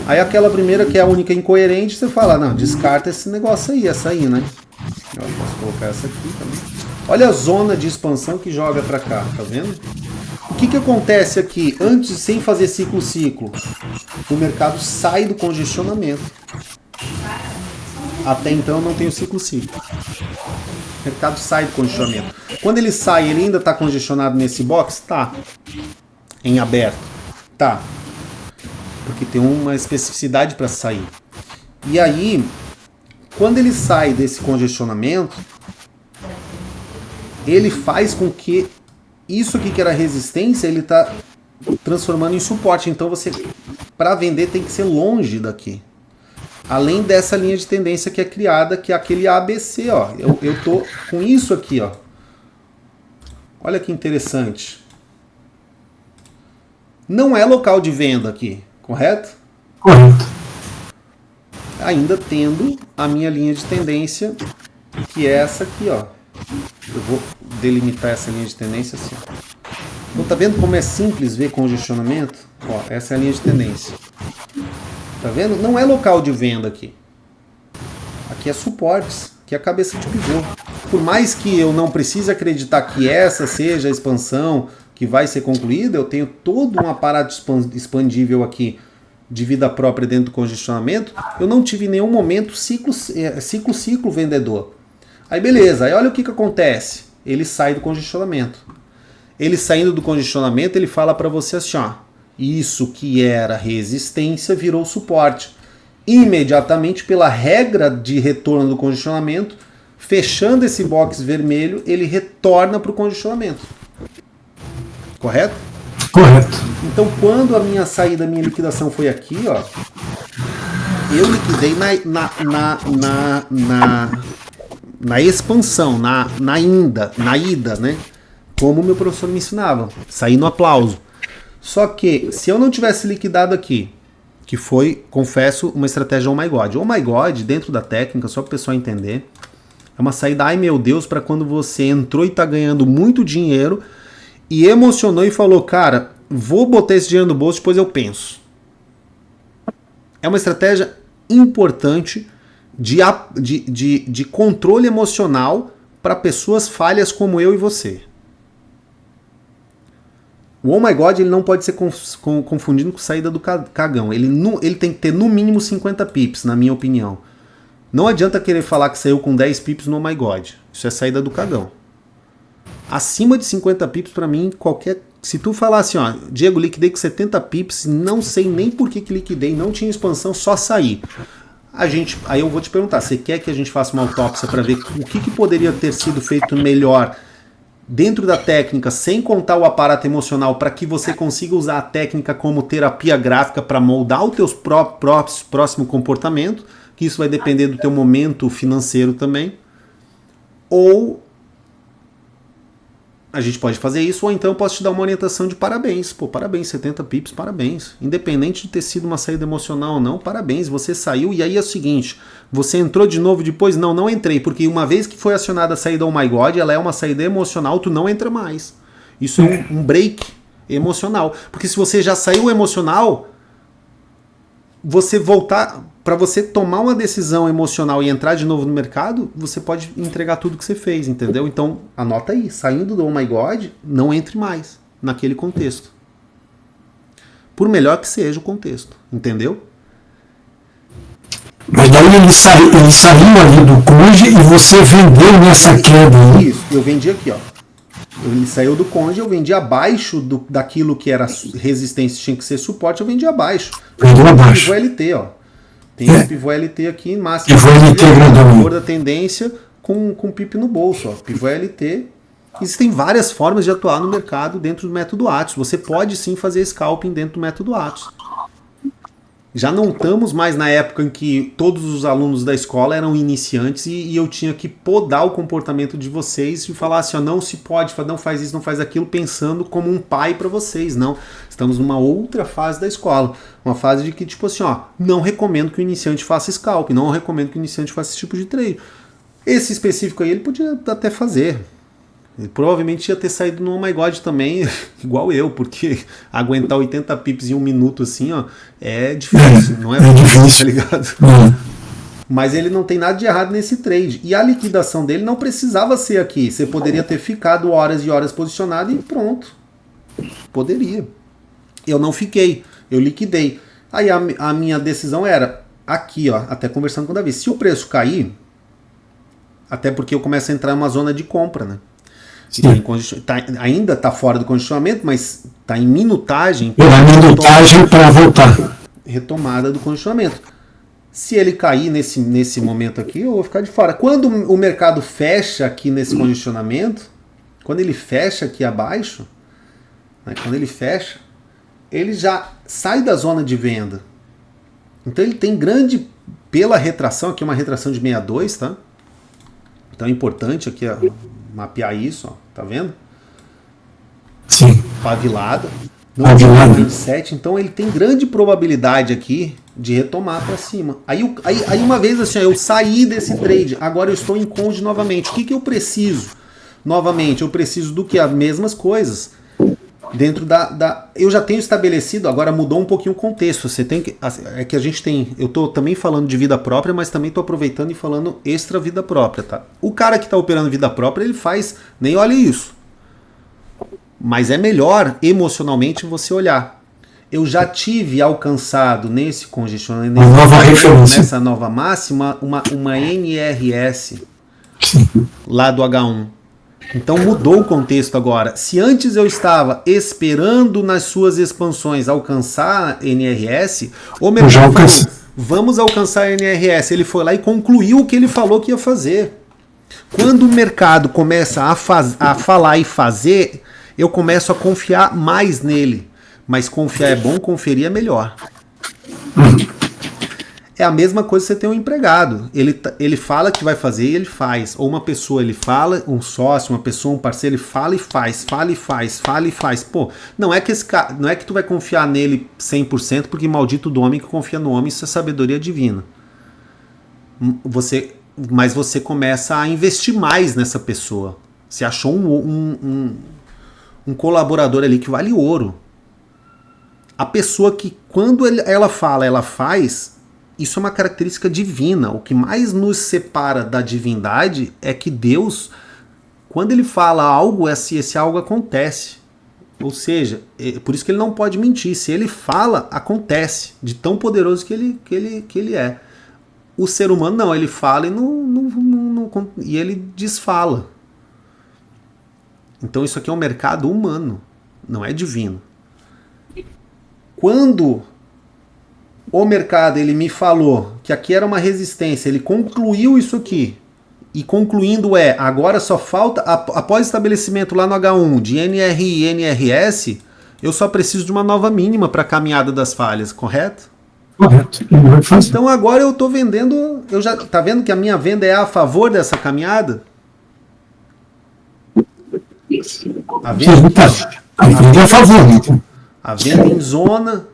Aí aquela primeira que é a única incoerente, você fala, não, descarta esse negócio aí, essa aí, né? Eu posso colocar essa aqui também. Olha a zona de expansão que joga para cá, tá vendo? O que acontece aqui? Antes, sem fazer ciclo-ciclo, o mercado sai do congestionamento. Até então não tem o ciclo-ciclo. O mercado sai do congestionamento. Quando ele sai, ele ainda está congestionado nesse box? Tá. Em aberto? Tá. Porque tem uma especificidade para sair. E aí, quando ele sai desse congestionamento, ele faz com que isso aqui que era resistência, ele está transformando em suporte. Então você, para vender, tem que ser longe daqui. Além dessa linha de tendência que é criada, que é aquele ABC, ó. Eu tô com isso aqui, ó. Olha que interessante. Não é local de venda aqui, correto? Correto. Ainda tendo a minha linha de tendência, que é essa aqui, ó. Eu vou delimitar essa linha de tendência assim. Então tá vendo como é simples ver congestionamento? Ó, essa é a linha de tendência. Tá vendo? Não é local de venda aqui. Aqui é suportes, aqui é a cabeça de pivô. por mais que eu não precise acreditar que essa seja a expansão que vai ser concluída, eu tenho todo um aparato expandível aqui de vida própria dentro do congestionamento, eu não tive em nenhum momento ciclo vendedor. Aí beleza, aí olha o que acontece. Ele sai do congestionamento. Ele saindo do congestionamento, ele fala para você assim, ó, isso que era resistência virou suporte. Imediatamente, pela regra de retorno do congestionamento, fechando esse box vermelho, ele retorna para o congestionamento. Correto? Correto. Então, quando a minha saída, a minha liquidação foi aqui, ó, eu liquidei na expansão, na ida, né? Como o meu professor me ensinava, sair no aplauso. Só que, se eu não tivesse liquidado aqui, que foi, confesso, uma estratégia Oh My God. Oh My God, dentro da técnica, só para o pessoal entender, é uma saída, ai meu Deus, para quando você entrou e está ganhando muito dinheiro e emocionou e falou, cara, vou botar esse dinheiro no bolso, depois eu penso. É uma estratégia importante de controle emocional para pessoas falhas como eu e você. O Oh My God ele não pode ser confundido com saída do cagão. Ele tem que ter no mínimo 50 pips, na minha opinião. Não adianta querer falar que saiu com 10 pips no Oh My God. Isso é saída do cagão. Acima de 50 pips, para mim, qualquer... Se tu falar assim, ó, Diego, liquidei com 70 pips, não sei nem por que liquidei, não tinha expansão, só saí. Aí eu vou te perguntar, você quer que a gente faça uma autópsia para ver o que poderia ter sido feito melhor dentro da técnica, sem contar o aparato emocional, para que você consiga usar a técnica como terapia gráfica para moldar o teu próximo comportamento, que isso vai depender do teu momento financeiro também, ou a gente pode fazer isso, ou então eu posso te dar uma orientação de parabéns. Pô, parabéns, 70 pips, parabéns. Independente de ter sido uma saída emocional ou não, parabéns, você saiu. E aí é o seguinte, você entrou de novo depois? Não entrei, porque uma vez que foi acionada a saída Oh My God, ela é uma saída emocional, tu não entra mais. Isso é um break emocional. Porque se você já saiu emocional, você voltar... Para você tomar uma decisão emocional e entrar de novo no mercado, você pode entregar tudo que você fez, entendeu? Então, anota aí, saindo do Oh My God, não entre mais naquele contexto. Por melhor que seja o contexto, entendeu? Mas daí ele saiu ali do conge e você vendeu nessa queda aí. Isso, eu vendi aqui, ó. Ele saiu do conge, eu vendi abaixo daquilo que era resistência, tinha que ser suporte, eu vendi abaixo. Vendeu abaixo. Pivô LT, ó. Tem o pivô LT aqui, máximo. Pivô LT grandão. Cor da tendência com PIP no bolso, ó. Pivô LT. Existem várias formas de atuar no mercado dentro do método Atos. Você pode sim fazer scalping dentro do método Atos. Já não estamos mais na época em que todos os alunos da escola eram iniciantes e eu tinha que podar o comportamento de vocês e falar assim, ó, não se pode, não faz isso, não faz aquilo, pensando como um pai para vocês. Não, estamos numa outra fase da escola. Uma fase de que, tipo assim, ó, não recomendo que o iniciante faça scalp, não recomendo que o iniciante faça esse tipo de trade. Esse específico aí ele podia até fazer. Ele provavelmente ia ter saído no Oh My God também, igual eu, porque aguentar 80 pips em um minuto assim, ó, é difícil, não é fácil, tá ligado? Mas ele não tem nada de errado nesse trade. E a liquidação dele não precisava ser aqui. Você poderia ter ficado horas e horas posicionado e pronto. Poderia. Eu não fiquei, eu liquidei. Aí a minha decisão era aqui, ó, até conversando com o Davi. Se o preço cair, até porque eu começo a entrar em uma zona de compra, né? Ainda está fora do congestionamento, mas está em minutagem. Para voltar. Retomada do congestionamento. Se ele cair nesse momento aqui, eu vou ficar de fora. Quando o mercado fecha aqui nesse congestionamento, quando ele fecha aqui abaixo, né, quando ele fecha, ele já sai da zona de venda. Então ele tem grande, pela retração, aqui uma retração de 62, tá? Então é importante aqui mapear isso, ó, tá vendo? Sim. Pavilada. Pavilada. 27, então ele tem grande probabilidade aqui de retomar para cima. Aí uma vez assim, eu saí desse trade, agora eu estou em conge novamente. O que eu preciso? Novamente, eu preciso do que? As mesmas coisas. dentro eu já tenho estabelecido, agora mudou um pouquinho o contexto. Você tem que, é que a gente tem, eu tô também falando de vida própria, mas também tô aproveitando e falando extra vida própria, tá? O cara que tá operando vida própria, ele faz, nem olha isso. Mas é melhor emocionalmente você olhar. Eu já tive alcançado nesse congestionamento, nessa nova máxima, uma NRS lá do H1. Então mudou o contexto agora. Se antes eu estava esperando nas suas expansões alcançar NRS, o mercado falou, vamos alcançar NRS. Ele foi lá e concluiu o que ele falou que ia fazer. Quando o mercado começa a falar e fazer, eu começo a confiar mais nele. Mas confiar é bom, conferir é melhor. É a mesma coisa que você tem um empregado. Ele fala que vai fazer e ele faz. Ou uma pessoa, ele fala, um sócio, uma pessoa, um parceiro, ele fala e faz, fala e faz, fala e faz. Pô, não é que tu vai confiar nele 100%, porque maldito do homem que confia no homem, isso é sabedoria divina. Mas você começa a investir mais nessa pessoa. Você achou um colaborador ali que vale ouro. A pessoa que, quando ela fala, ela faz, isso é uma característica divina. O que mais nos separa da divindade é que Deus, quando ele fala algo, esse algo acontece. Ou seja, por isso que ele não pode mentir. Se ele fala, acontece. De tão poderoso que ele é. O ser humano não, ele fala e ele desfala. Então isso aqui é um mercado humano, não é divino. Quando o mercado ele me falou que aqui era uma resistência, ele concluiu isso aqui, e concluindo agora só falta, após estabelecimento lá no H1 de NRI e NRS, eu só preciso de uma nova mínima para a caminhada das falhas, correto? Correto. Então agora eu estou vendendo, tá vendo que a minha venda é a favor dessa caminhada? A venda é a favor. A venda em zona,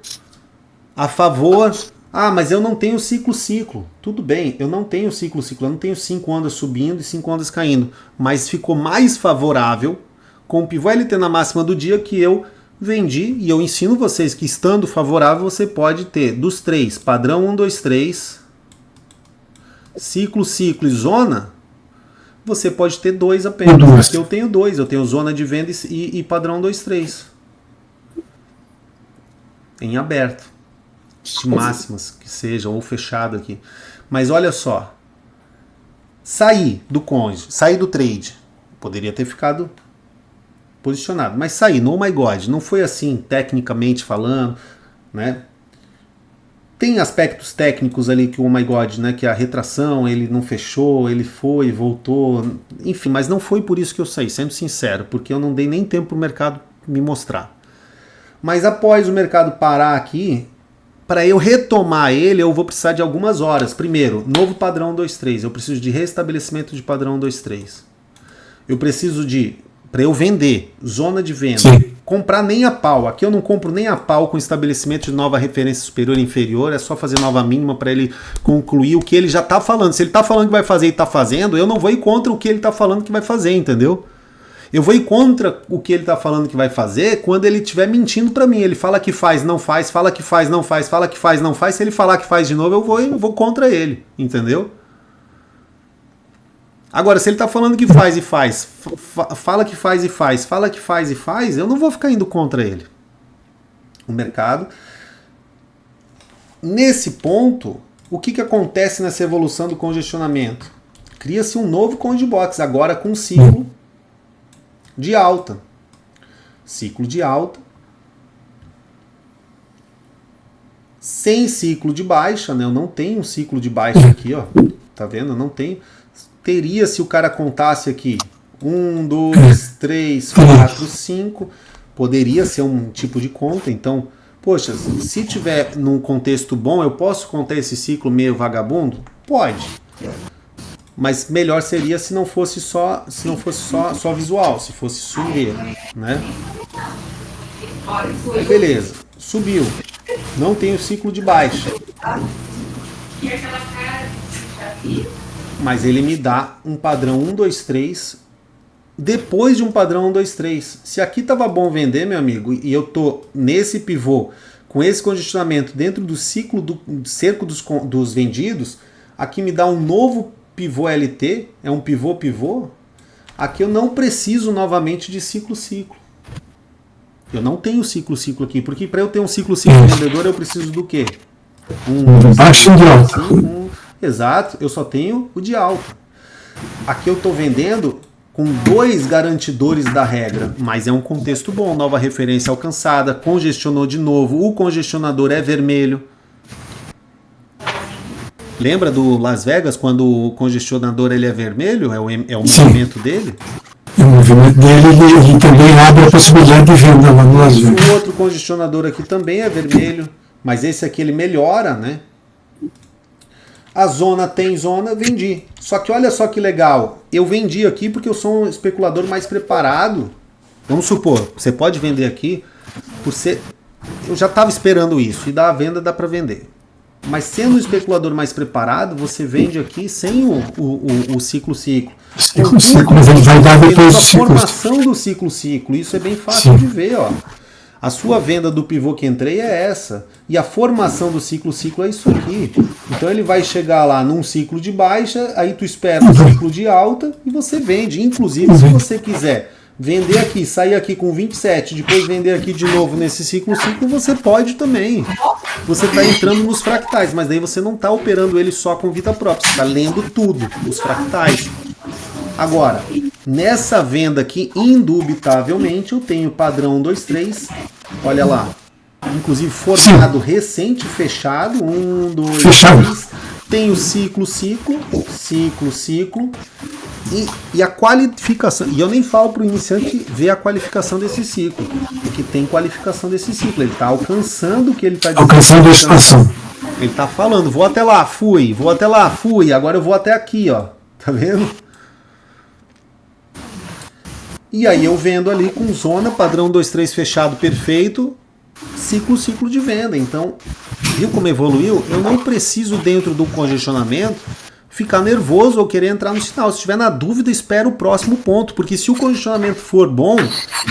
a favor. Ah, mas eu não tenho ciclo. Tudo bem, eu não tenho ciclo. Eu não tenho 5 ondas subindo e 5 ondas caindo. Mas ficou mais favorável com o pivô LT na máxima do dia que eu vendi. E eu ensino vocês que estando favorável você pode ter dos 3, padrão 1, 2, 3, ciclo e zona. Você pode ter 2 apenas. Eu tenho 2. Eu tenho zona de venda e padrão 2, 3. Em aberto. De máximas que sejam, ou fechado aqui. Mas olha só. Saí do cônjuge, saí do trade. Poderia ter ficado posicionado. Mas saí, no my God. Não foi assim, tecnicamente falando, né? Tem aspectos técnicos ali que o oh my God, né, que a retração, ele não fechou, ele foi, voltou, enfim, mas não foi por isso que eu saí, sendo sincero, porque eu não dei nem tempo para o mercado me mostrar. Mas após o mercado parar aqui, para eu retomar ele, eu vou precisar de algumas horas. Primeiro, novo padrão 2-3, eu preciso de restabelecimento de padrão 2-3. Eu preciso de, para eu vender, zona de venda. Sim. Comprar nem a pau. Aqui eu não compro nem a pau com estabelecimento de nova referência superior e inferior. É só fazer nova mínima para ele concluir o que ele já está falando. Se ele está falando que vai fazer e está fazendo, eu não vou ir contra o que ele está falando que vai fazer, entendeu? Eu vou ir contra o que ele está falando que vai fazer quando ele estiver mentindo para mim. Ele fala que faz, não faz, fala que faz, não faz, fala que faz, não faz. Se ele falar que faz de novo, eu vou contra ele, entendeu? Agora, se ele está falando que faz e faz, fala que faz e faz, fala que faz e faz, eu não vou ficar indo contra ele. O mercado. Nesse ponto, o que acontece nessa evolução do congestionamento? Cria-se um novo Condibox, agora com ciclo de alta. Ciclo de alta. Sem ciclo de baixa, né? Eu não tenho um ciclo de baixa aqui, ó. Tá vendo? Eu não tenho. Teria se o cara contasse aqui 1, 2, 3, 4, 5, poderia ser um tipo de conta. Então, poxa, se tiver num contexto bom, eu posso contar esse ciclo meio vagabundo? Pode. Mas melhor seria se não fosse só visual, se fosse swingueiro, né? Aí beleza, subiu. Não tem o ciclo de baixa. Mas ele me dá um padrão 1, 2, 3 depois de um padrão 1, 2, 3. Se aqui estava bom vender, meu amigo, e eu tô nesse pivô, com esse congestionamento dentro do ciclo do cerco dos vendidos, aqui me dá um novo pivô LT, é um pivô, aqui eu não preciso novamente de ciclo-ciclo. Eu não tenho ciclo-ciclo aqui, porque para eu ter um ciclo-ciclo vendedor eu preciso do quê? Baixo de alta. Exato, eu só tenho o de alta. Aqui eu estou vendendo com 2 garantidores da regra, mas é um contexto bom, nova referência alcançada, congestionou de novo, o congestionador é vermelho. Lembra do Las Vegas, quando o congestionador ele é vermelho? É o movimento dele? O movimento dele ele também abre a possibilidade de venda lá no Las Vegas. O outro congestionador aqui também é vermelho, mas esse aqui ele melhora, né? A zona tem zona, vendi. Só que olha só que legal, eu vendi aqui porque eu sou um especulador mais preparado. Vamos supor, você pode vender aqui, por ser... eu já estava esperando isso, e da venda dá para vender. Mas sendo um especulador mais preparado, você vende aqui sem o ciclo-ciclo. Mas ele vai dar depois a do ciclo. formação do ciclo-ciclo, isso é bem fácil de ver, ó. A sua venda do pivô que entrei é essa. E a formação do ciclo-ciclo é isso aqui. Então ele vai chegar lá num ciclo de baixa, aí tu espera um ciclo de alta e você vende. Inclusive, se você quiser vender aqui, sair aqui com 27, depois vender aqui de novo nesse ciclo-ciclo, você pode também. Você está entrando nos fractais, mas daí você não está operando ele só com vida própria, você está lendo tudo, os fractais. Agora, nessa venda aqui, indubitavelmente, eu tenho padrão 1, 2, 3, olha lá, inclusive formado recente, fechado, 1, 2, 3, tem o ciclo, e a qualificação, e eu nem falo para o iniciante ver a qualificação desse ciclo, porque tem qualificação desse ciclo, ele está alcançando o que ele está dizendo. Alcançando a estação. Ele está falando, vou até lá, fui, agora eu vou até aqui, ó, tá vendo? E aí eu vendo ali com zona, padrão 2, 3 fechado, perfeito, ciclo de venda. Então, viu como evoluiu? Eu não preciso, dentro do congestionamento, ficar nervoso ou querer entrar no sinal. Se estiver na dúvida, espera o próximo ponto, porque se o congestionamento for bom,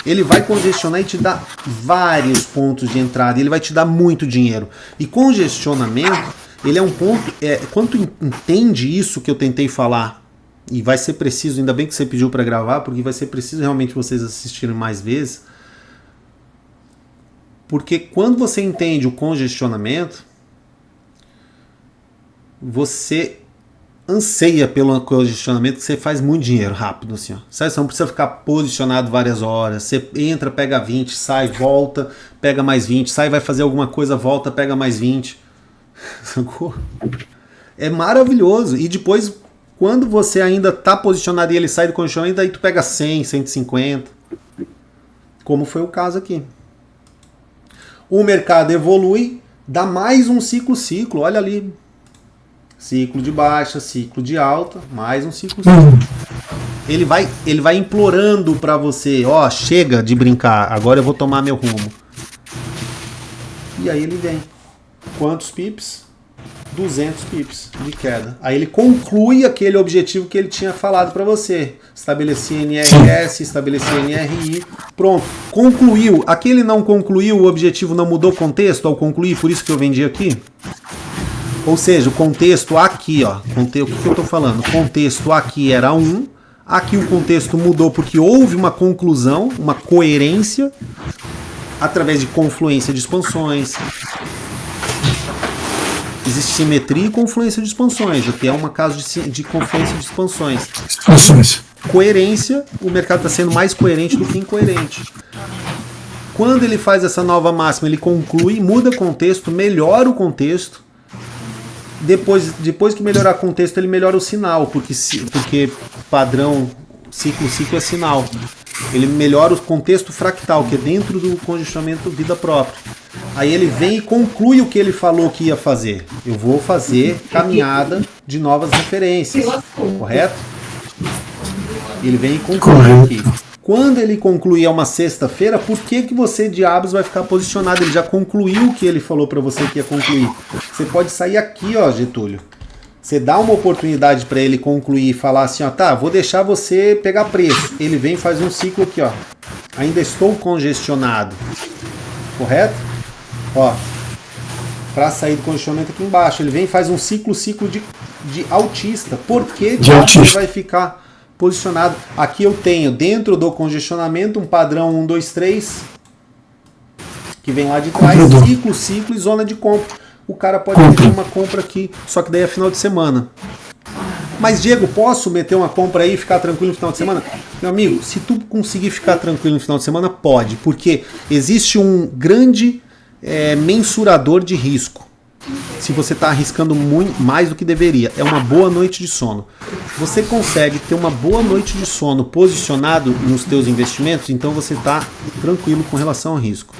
ele vai congestionar e te dar vários pontos de entrada, e ele vai te dar muito dinheiro. E congestionamento, ele é um ponto, quando tu entende isso que eu tentei falar, e vai ser preciso, ainda bem que você pediu para gravar, porque vai ser preciso realmente vocês assistirem mais vezes, porque quando você entende o congestionamento, você anseia pelo congestionamento, que você faz muito dinheiro rápido, assim, ó. Você não precisa ficar posicionado várias horas, você entra, pega 20, sai, volta, pega mais 20, sai, vai fazer alguma coisa, volta, pega mais 20, sacou? É maravilhoso, e depois, quando você ainda está posicionado e ele sai do congestionamento, aí tu pega 100, 150, como foi o caso aqui. O mercado evolui, dá mais um ciclo, olha ali. Ciclo de baixa, ciclo de alta, mais um ciclo. Ele vai implorando para você, ó, chega de brincar, agora eu vou tomar meu rumo. E aí ele vem. Quantos pips? 200 pips de queda. Aí ele conclui aquele objetivo que ele tinha falado para você. Estabelecer NRS, estabelecer NRI. Pronto, concluiu. Aquele não concluiu, o objetivo não mudou o contexto ao concluir, por isso que eu vendi aqui. Ou seja, o contexto aqui, ó, o que eu estou falando? O contexto aqui era 1, aqui o contexto mudou porque houve uma conclusão, uma coerência, através de confluência de expansões. Existe simetria e confluência de expansões, aqui é um caso de confluência de expansões. Coerência, o mercado está sendo mais coerente do que incoerente. Quando ele faz essa nova máxima, ele conclui, muda o contexto, melhora o contexto. Depois que melhorar o contexto, ele melhora o sinal, porque padrão ciclo é sinal. Ele melhora o contexto fractal, que é dentro do congestionamento vida própria. Aí ele vem e conclui o que ele falou que ia fazer. Eu vou fazer caminhada de novas referências, correto? Ele vem e conclui aqui. Quando ele concluir uma sexta-feira, por que você, diabos, vai ficar posicionado? Ele já concluiu o que ele falou para você que ia concluir. Você pode sair aqui, ó, Getúlio. Você dá uma oportunidade para ele concluir e falar assim, ó, tá, vou deixar você pegar preço. Ele vem e faz um ciclo aqui, ó. Ainda estou congestionado. Correto? Ó, para sair do congestionamento aqui embaixo. Ele vem e faz um ciclo de altista. Por que ele vai ficar posicionado? Aqui eu tenho, dentro do congestionamento, um padrão 1, 2, 3, que vem lá de trás, ciclo e zona de compra. O cara pode meter uma compra aqui, só que daí é final de semana. Mas, Diego, posso meter uma compra aí e ficar tranquilo no final de semana? Meu amigo, se tu conseguir ficar tranquilo no final de semana, pode. Porque existe um grande mensurador de risco. Se você está arriscando muito, mais do que deveria. É uma boa noite de sono. Você consegue ter uma boa noite de sono posicionado nos teus investimentos, então você está tranquilo com relação ao risco.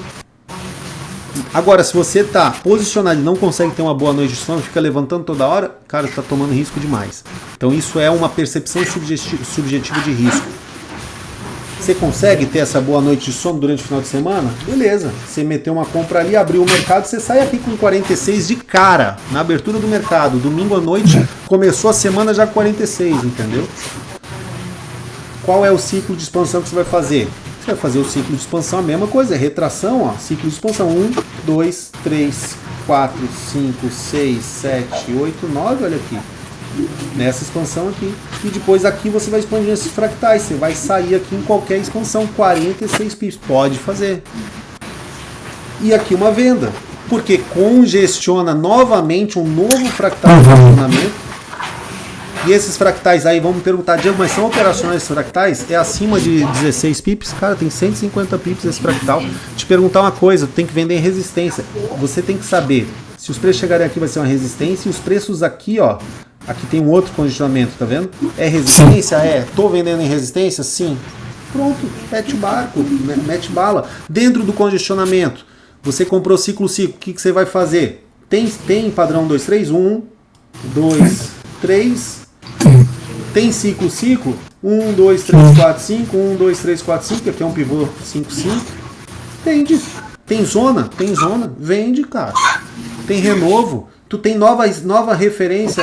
Agora, se você está posicionado e não consegue ter uma boa noite de sono, fica levantando toda hora, cara, está tomando risco demais. Então isso é uma percepção subjetiva de risco. Você consegue ter essa boa noite de sono durante o final de semana? Beleza. Você meteu uma compra ali, abriu o mercado, você sai aqui com 46 de cara, na abertura do mercado. Domingo à noite, começou a semana já 46, entendeu? Qual é o ciclo de expansão que você vai fazer? Você vai fazer o ciclo de expansão, a mesma coisa, é retração, ó, ciclo de expansão, 1, 2, 3, 4, 5, 6, 7, 8, 9, olha aqui, nessa expansão aqui, e depois aqui você vai expandir esses fractais, você vai sair aqui em qualquer expansão, 46 pips, pode fazer, e aqui uma venda, porque congestiona novamente um novo fractal de funcionamento. E esses fractais aí, vamos perguntar, Diego, mas são operacionais esses fractais? É acima de 16 pips? Cara, tem 150 pips esse fractal. Te perguntar uma coisa, tu tem que vender em resistência. Você tem que saber, se os preços chegarem aqui vai ser uma resistência, e os preços aqui, ó, aqui tem um outro condicionamento, tá vendo? É resistência? É. Tô vendendo em resistência? Sim. Pronto, mete o barco, mete bala. Dentro do congestionamento, você comprou ciclo, o que você vai fazer? Tem padrão 2, 3? 1, 2, 3... Tem ciclo, 1, 2, 3, 4, 5, 1, 2, 3, 4, 5, aqui é um pivô 5, 5. Vende. Tem zona, vende, cara. Tem renovo. Tu tem nova referência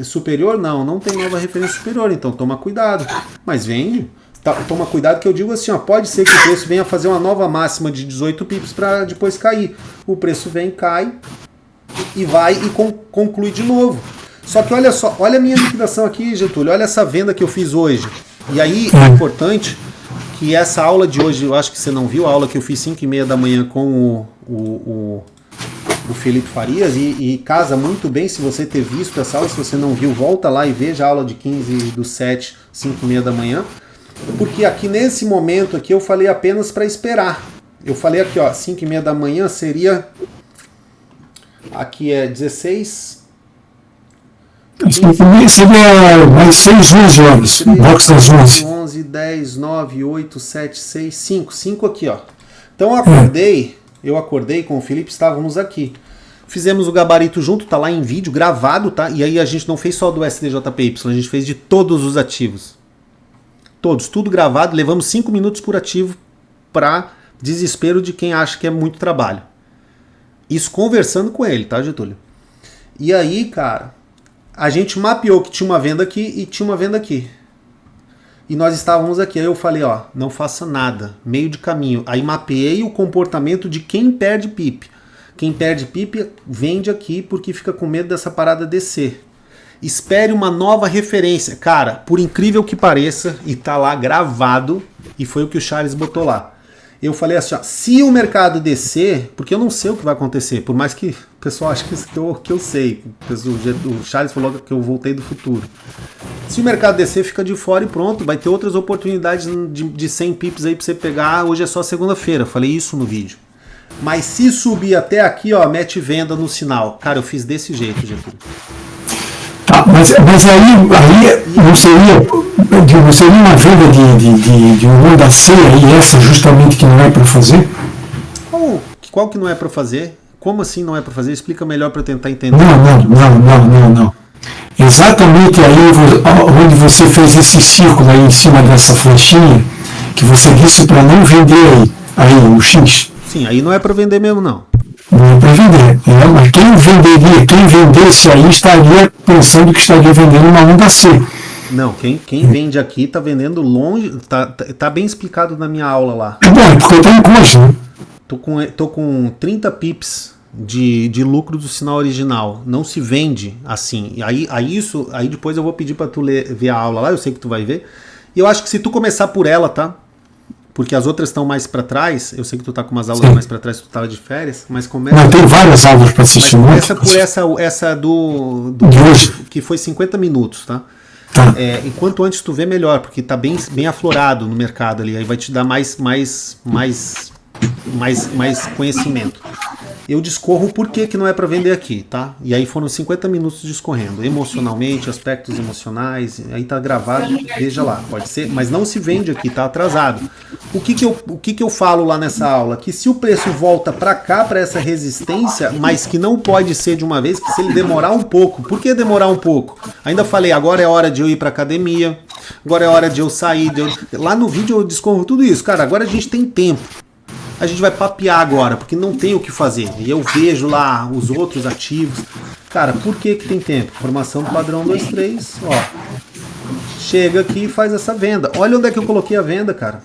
superior? Não tem nova referência superior, então toma cuidado. Mas vende. Toma cuidado que eu digo assim, ó, pode ser que o preço venha fazer uma nova máxima de 18 pips para depois cair. O preço vem, cai e vai e conclui de novo. Só que olha só, olha a minha liquidação aqui, Getúlio, olha essa venda que eu fiz hoje. E aí é importante que essa aula de hoje, eu acho que você não viu, a aula que eu fiz 5h30 da manhã com o Felipe Farias, e casa muito bem se você ter visto essa aula. Se você não viu, volta lá e veja a aula de 15/7, 5h30 da manhã. Porque aqui nesse momento aqui eu falei apenas para esperar. Eu falei aqui, ó, 5h30 da manhã seria... Aqui é 16... Seria mais 6, 11 horas. Box das 11. 11, 10, 9, 8, 7, 6, 5. 5 aqui, ó. Então eu acordei com o Felipe, estávamos aqui. Fizemos o gabarito junto, tá lá em vídeo, gravado, tá? E aí a gente não fez só do SDJPY, a gente fez de todos os ativos. Todos, tudo gravado. Levamos 5 minutos por ativo para desespero de quem acha que é muito trabalho. Isso conversando com ele, tá, Getúlio? E aí, cara... A gente mapeou que tinha uma venda aqui e tinha uma venda aqui. E nós estávamos aqui. Aí eu falei, ó, não faça nada. Meio de caminho. Aí mapeei o comportamento de quem perde PIP. Quem perde PIP vende aqui porque fica com medo dessa parada descer. Espere uma nova referência. Cara, por incrível que pareça, e tá lá gravado, e foi o que o Charles botou lá. Eu falei assim, ó, se o mercado descer, porque eu não sei o que vai acontecer, por mais que o pessoal ache que eu sei, o Charles falou que eu voltei do futuro. Se o mercado descer, fica de fora e pronto, vai ter outras oportunidades de 100 pips aí pra você pegar, hoje é só segunda-feira, falei isso no vídeo. Mas se subir até aqui, ó, mete venda no sinal. Cara, eu fiz desse jeito, Getúlio. Tá, mas aí não seria uma venda de um onda C e essa justamente que não é para fazer? Qual que não é para fazer? Como assim não é para fazer? Explica melhor para eu tentar entender. Não. Exatamente aí onde você fez esse círculo aí em cima dessa flechinha, que você disse para não vender aí o X. Sim, aí não é para vender mesmo, não. Não é para vender. Mas quem vendesse aí estaria pensando que estaria vendendo uma onda C. Não, quem vende aqui está vendendo longe, tá bem explicado na minha aula lá. É bom, porque eu tenho coisa, né? Tô com 30 pips de lucro do sinal original. Não se vende assim. Aí depois eu vou pedir para tu ver a aula lá, eu sei que tu vai ver. E eu acho que se tu começar por ela, tá? Porque as outras estão mais para trás. Eu sei que tu tá com umas aulas mais para trás, tu tava de férias, mas começa. Não, tem várias aulas para assistir. Mas começa por essa do de hoje, que foi 50 minutos, tá? Tá. Enquanto antes tu vê melhor, porque tá bem aflorado no mercado ali, aí vai te dar mais conhecimento. Eu discorro por que não é para vender aqui, tá? E aí foram 50 minutos discorrendo, emocionalmente, aspectos emocionais, aí tá gravado, veja lá, pode ser, mas não se vende aqui, tá atrasado. O que eu falo lá nessa aula? Que se o preço volta para cá, para essa resistência, mas que não pode ser de uma vez, que se ele demorar um pouco, por que demorar um pouco? Ainda falei, agora é hora de eu ir para academia, agora é hora de eu sair, lá no vídeo eu discorro tudo isso, cara, agora a gente tem tempo. A gente vai papear agora, porque não tem o que fazer. E eu vejo lá os outros ativos. Cara, por que tem tempo? Formação do padrão 2, 3, ó. Chega aqui e faz essa venda. Olha onde é que eu coloquei a venda, cara.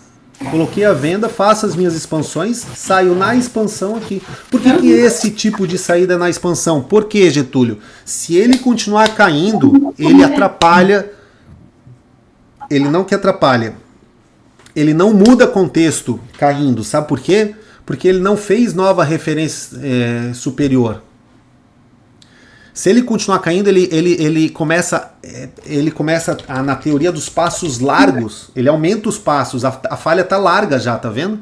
Coloquei a venda, faço as minhas expansões, saio na expansão aqui. Por que esse tipo de saída é na expansão? Por que, Getúlio? Se ele continuar caindo, ele atrapalha. Ele não que atrapalha. Ele não muda contexto caindo, sabe por quê? Porque ele não fez nova referência superior. Se ele continuar caindo, ele começa na teoria dos passos largos, ele aumenta os passos, a falha tá larga já, tá vendo?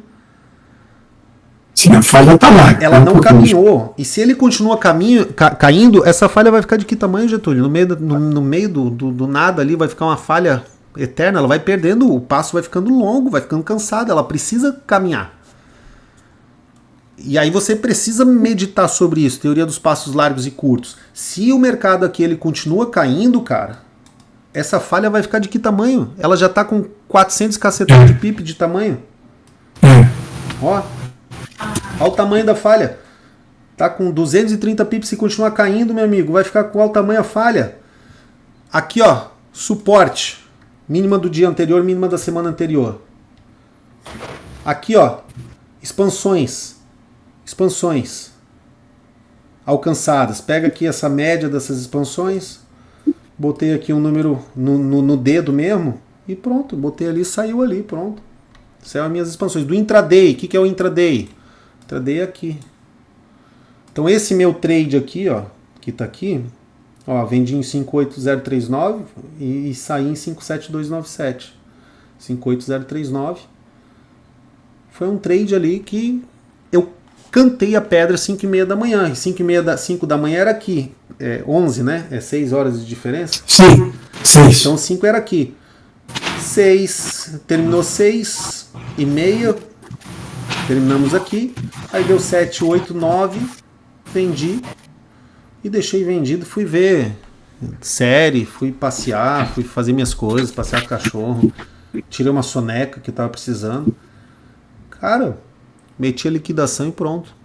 Sim, a falha tá larga. Ela não caminhou, e se ele continua caindo, essa falha vai ficar de que tamanho, Getúlio? No meio do nada ali vai ficar uma falha eterna, ela vai perdendo, o passo vai ficando longo, vai ficando cansado, ela precisa caminhar. E aí você precisa meditar sobre isso, teoria dos passos largos e curtos. Se o mercado aqui ele continua caindo, cara, essa falha vai ficar de que tamanho? Ela já tá com 400 cacetões de pip de tamanho. Ó o tamanho da falha. Tá com 230 pips, se continuar caindo, meu amigo, vai ficar com qual tamanho a falha? Aqui, ó, suporte. Mínima do dia anterior, mínima da semana anterior. Aqui, ó, expansões alcançadas. Pega aqui essa média dessas expansões, botei aqui um número no dedo mesmo e pronto, botei ali, saiu ali, pronto. Saiu as minhas expansões. Do intraday, o que é o intraday? Intraday é aqui. Então esse meu trade aqui, ó, que tá aqui, ó, vendi em 58039 e saí em 57297. 58039. Foi um trade ali que eu cantei a pedra às 5h30 da manhã. E 5 da manhã era aqui. 11, né? 6 horas de diferença? Sim, 6. Então 5 era aqui. 6, terminou 6h30. Terminamos aqui. Aí deu 7, 8, 9. Vendi. E deixei vendido, fui ver série, fui passear, fui fazer minhas coisas, passear com o cachorro, tirei uma soneca que eu tava precisando. Cara, meti a liquidação e pronto.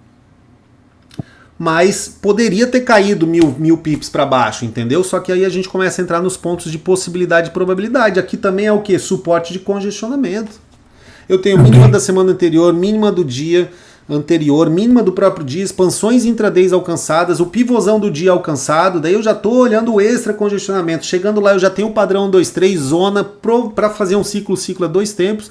Mas poderia ter caído mil pips para baixo, entendeu? Só que aí a gente começa a entrar nos pontos de possibilidade e probabilidade. Aqui também é o que? Suporte de congestionamento. Eu tenho mínima da semana anterior, mínima do dia anterior, mínima do próprio dia, expansões intradays alcançadas, o pivôzão do dia alcançado, daí eu já estou olhando o extra congestionamento, chegando lá eu já tenho o padrão 2, 3, zona para fazer um ciclo a 2 tempos.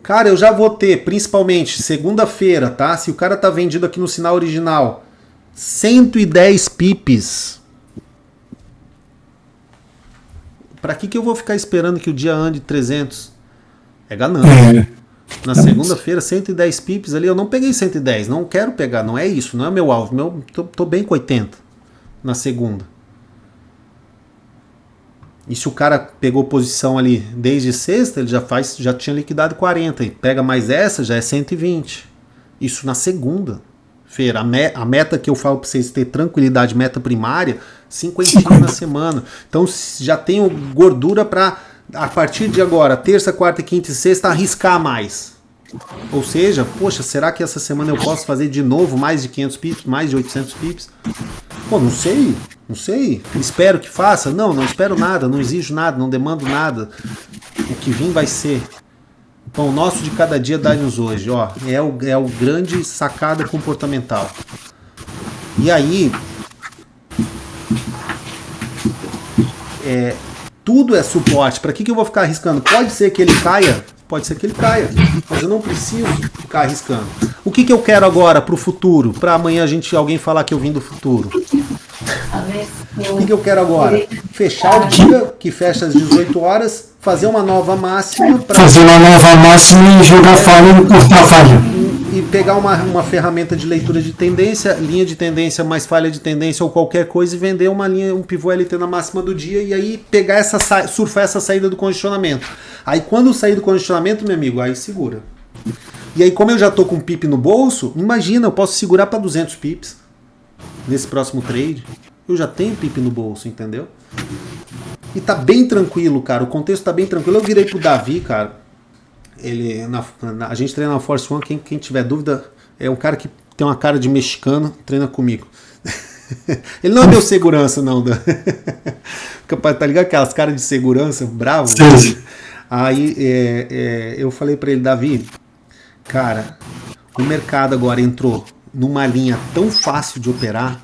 Cara, eu já vou ter, principalmente segunda-feira, tá? Se o cara tá vendido aqui no sinal original, 110 pips. Para que eu vou ficar esperando que o dia ande 300? É ganância. Na segunda-feira, 110 pips ali, eu não peguei 110, não quero pegar, não é isso, não é meu alvo, tô bem com 80 na segunda. E se o cara pegou posição ali desde sexta, ele já tinha liquidado 40, e pega mais essa, já é 120. Isso na segunda-feira. A meta que eu falo para vocês ter tranquilidade, meta primária, 50 na semana. Então já tenho gordura para a partir de agora, terça, quarta, quinta e sexta, arriscar mais. Ou seja, poxa, será que essa semana eu posso fazer de novo mais de 500 pips, mais de 800 pips? Pô, não sei. Espero que faça? Não espero nada, não exijo nada, não demando nada. O que vir vai ser. O pão nosso de cada dia dá-nos hoje, ó. É o grande sacada comportamental. E aí, tudo é suporte. Para que eu vou ficar arriscando? Pode ser que ele caia, mas eu não preciso ficar arriscando. O que eu quero agora para o futuro? Para amanhã alguém falar que eu vim do futuro. O que eu quero agora? Fechar o dia, que fecha às 18 horas, fazer uma nova máxima. Fazer uma nova máxima e jogar falha e cortar falha. E pegar uma ferramenta de leitura de tendência, linha de tendência mais falha de tendência ou qualquer coisa e vender um pivô LT na máxima do dia e aí pegar surfar essa saída do congestionamento. Aí quando sair do congestionamento, meu amigo, aí segura. E aí como eu já tô com pip no bolso, imagina, eu posso segurar para 200 pips nesse próximo trade. Eu já tenho pip no bolso, entendeu? E tá bem tranquilo, cara, o contexto tá bem tranquilo. Eu virei pro Davi, cara. A gente treina na Force One, quem tiver dúvida, é um cara que tem uma cara de mexicano, treina comigo. Ele não é meu segurança, não. Tá ligado aquelas caras de segurança, bravo? Sim. Aí eu falei pra ele, Davi, cara, o mercado agora entrou numa linha tão fácil de operar,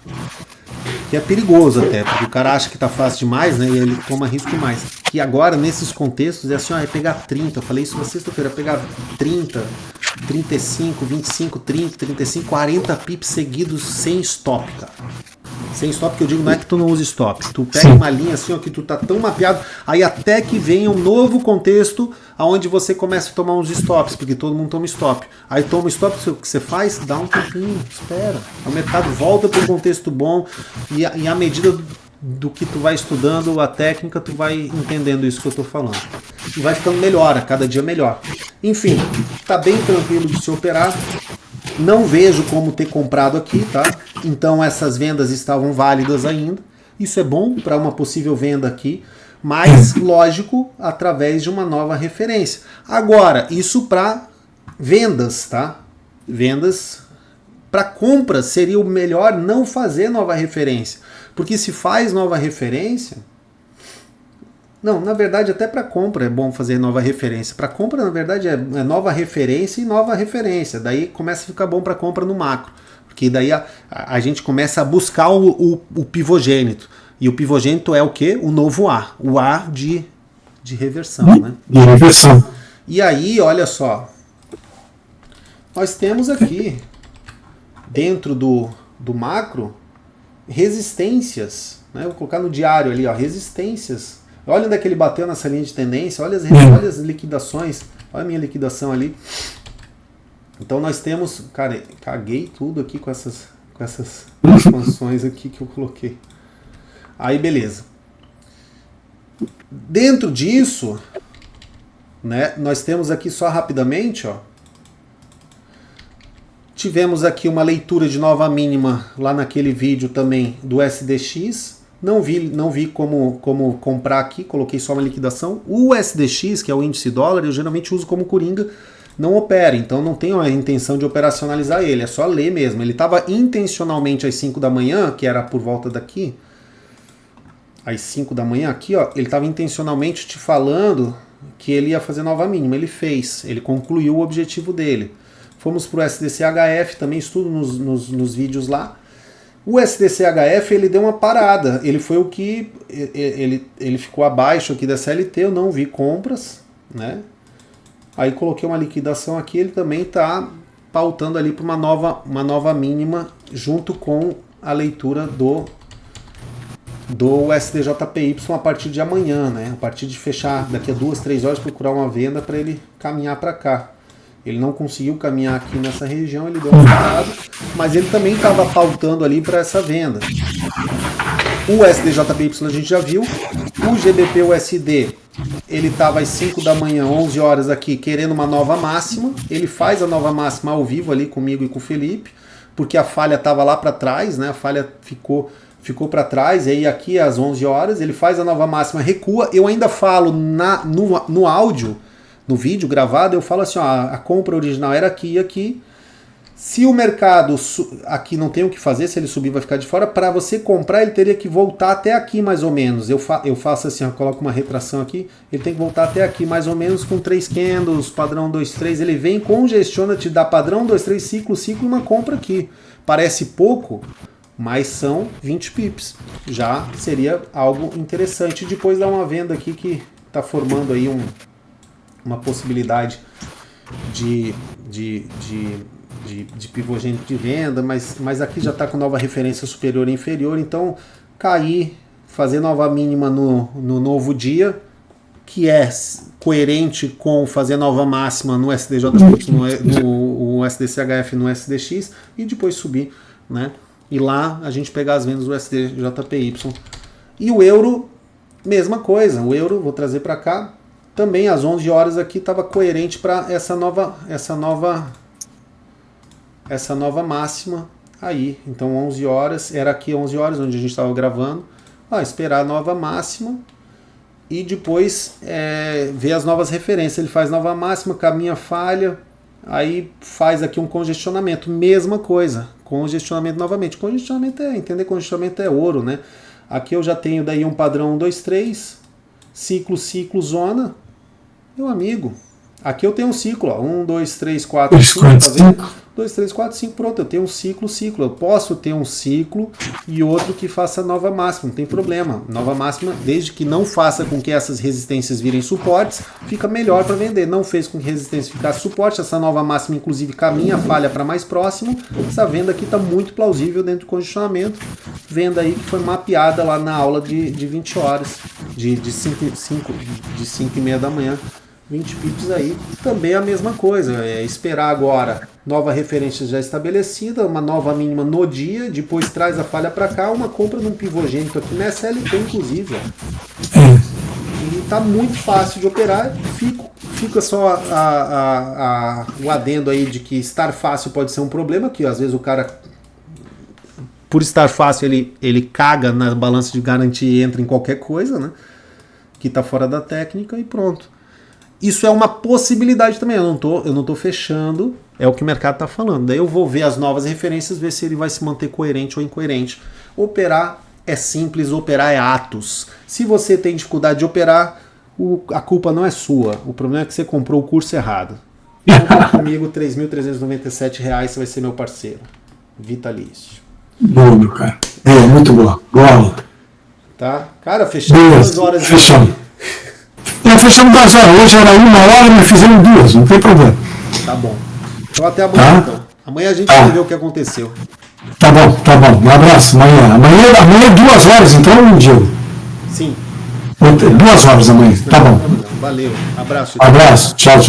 que é perigoso até, porque o cara acha que tá fácil demais, né, e ele toma risco demais. Que agora, nesses contextos, é assim, ó, é pegar 30, eu falei isso na sexta-feira, pegar 30, 35, 25, 30, 35, 40 pips seguidos sem stop, cara. Sem stop, que eu digo, não é que tu não usa stop. Tu pega uma linha assim, ó, que tu tá tão mapeado, aí até que venha um novo contexto onde você começa a tomar uns stops, porque todo mundo toma stop. Aí toma stop, o que você faz? Dá um tempinho, espera. O mercado volta para um contexto bom e à medida do que tu vai estudando a técnica, tu vai entendendo isso que eu tô falando. E vai ficando melhor, a cada dia melhor. Enfim, tá bem tranquilo de se operar. Não vejo como ter comprado aqui, tá? Então essas vendas estavam válidas ainda. Isso é bom para uma possível venda aqui, mas lógico, através de uma nova referência. Agora, isso para vendas, tá? Vendas para compras seria o melhor não fazer nova referência, porque se faz nova referência, não, na verdade até para compra é bom fazer nova referência. Para compra, na verdade, é nova referência e nova referência. Daí começa a ficar bom para compra no macro. Porque daí a gente começa a buscar o pivogênito. E o pivogênito é o quê? O novo A. O A de reversão, né? De reversão. E aí, olha só. Nós temos aqui, dentro do macro, resistências. Né? Eu vou colocar no diário ali, ó, resistências. Olha onde é que ele bateu nessa linha de tendência, olha as liquidações, olha a minha liquidação ali. Então nós temos, cara, caguei tudo aqui com essas expansões aqui que eu coloquei. Aí beleza. Dentro disso, né, nós temos aqui só rapidamente, ó. Tivemos aqui uma leitura de nova mínima lá naquele vídeo também do SDX. Não vi como comprar aqui, coloquei só uma liquidação. O SDX, que é o índice dólar, eu geralmente uso como coringa, não opera, então não tenho a intenção de operacionalizar ele, é só ler mesmo. Ele estava intencionalmente às 5 da manhã, que era por volta daqui, às 5 da manhã aqui, ó, ele estava intencionalmente te falando que ele ia fazer nova mínima. Ele fez, ele concluiu o objetivo dele. Fomos para o SDCHF, também estudo nos vídeos lá. O SDCHF ele deu uma parada, ele foi o que ele ficou abaixo aqui da CLT, eu não vi compras, né? Aí coloquei uma liquidação aqui, ele também está pautando ali para uma nova mínima junto com a leitura do SDJPY a partir de amanhã, né? A partir de fechar daqui a 2, 3 horas, procurar uma venda para ele caminhar para cá. Ele não conseguiu caminhar aqui nessa região, ele deu uma parada, mas ele também estava pautando ali para essa venda. O SDJPY a gente já viu, o GBP-USD, ele estava às 5 da manhã, 11 horas aqui, querendo uma nova máxima, ele faz a nova máxima ao vivo ali comigo e com o Felipe, porque a falha estava lá para trás, né? A falha ficou para trás, e aí aqui às 11 horas, ele faz a nova máxima, recua, eu ainda falo no áudio, no vídeo gravado, eu falo assim, ó, a compra original era aqui e aqui. Se o mercado aqui não tem o que fazer, se ele subir vai ficar de fora, para você comprar ele teria que voltar até aqui mais ou menos. Eu faço assim, eu coloco uma retração aqui, ele tem que voltar até aqui mais ou menos com 3 candles, padrão 2, 3, ele vem, congestiona, te dá padrão 2, 3, ciclo, uma compra aqui. Parece pouco, mas são 20 pips. Já seria algo interessante. Depois dá uma venda aqui que está formando aí uma possibilidade de pivôgênico de venda, mas aqui já está com nova referência superior e inferior, então cair, fazer nova mínima no novo dia, que é coerente com fazer nova máxima no SDJPY, no SDCHF, no SDX, e depois subir, né? E lá a gente pegar as vendas do SDJPY. E o euro, mesma coisa, o euro, vou trazer para cá, também às 11 horas aqui estava coerente para essa nova máxima aí. Então 11 horas, era aqui 11 horas onde a gente estava gravando, esperar a nova máxima e depois ver as novas referências. Ele faz nova máxima, caminha falha, aí faz aqui um congestionamento, mesma coisa, congestionamento novamente. Entender congestionamento é ouro, né? Aqui eu já tenho daí um padrão 1, 2, 3, ciclo, zona, meu amigo. Aqui eu tenho um ciclo, ó, 1, 2, 3, 4, 5, tá vendo? 2, 3, 4, 5, pronto, eu tenho um ciclo. Eu posso ter um ciclo e outro que faça nova máxima, não tem problema. Nova máxima, desde que não faça com que essas resistências virem suportes, fica melhor para vender. Não fez com que a resistência ficasse suporte, essa nova máxima inclusive caminha, falha para mais próximo. Essa venda aqui está muito plausível dentro do congestionamento. Venda aí que foi mapeada lá na aula de 20 horas, de 5 e meia da manhã. 20 pips aí, também a mesma coisa, esperar agora nova referência já estabelecida, uma nova mínima no dia, depois traz a falha para cá, uma compra num pivôgênico aqui na SLT inclusive, ó. E tá muito fácil de operar, fica só o adendo aí de que estar fácil pode ser um problema, que às vezes o cara, por estar fácil, ele caga na balança de garantia e entra em qualquer coisa, né, que tá fora da técnica e pronto. Isso é uma possibilidade também, eu não tô fechando, é o que o mercado está falando. Daí eu vou ver as novas referências, ver se ele vai se manter coerente ou incoerente. Operar é simples, operar é atos. Se você tem dificuldade de operar, a culpa não é sua, o problema é que você comprou o curso errado. Compra comigo R$ 3.397, você vai ser meu parceiro. Vitalício. Boa, meu cara. Muito boa. Boa aula. Tá? Cara, fechamos 2 horas. Fechamos. Fechamos 2 horas. Hoje era 1 hora, mas fizemos 2, não tem problema. Tá bom. Então até amanhã, então. Amanhã a gente vai ver o que aconteceu. Tá bom. Um abraço. Amanhã é 2 horas, então, Diego? Sim. 2 horas amanhã. Tá bom. Valeu. Abraço. Abraço. Tchau.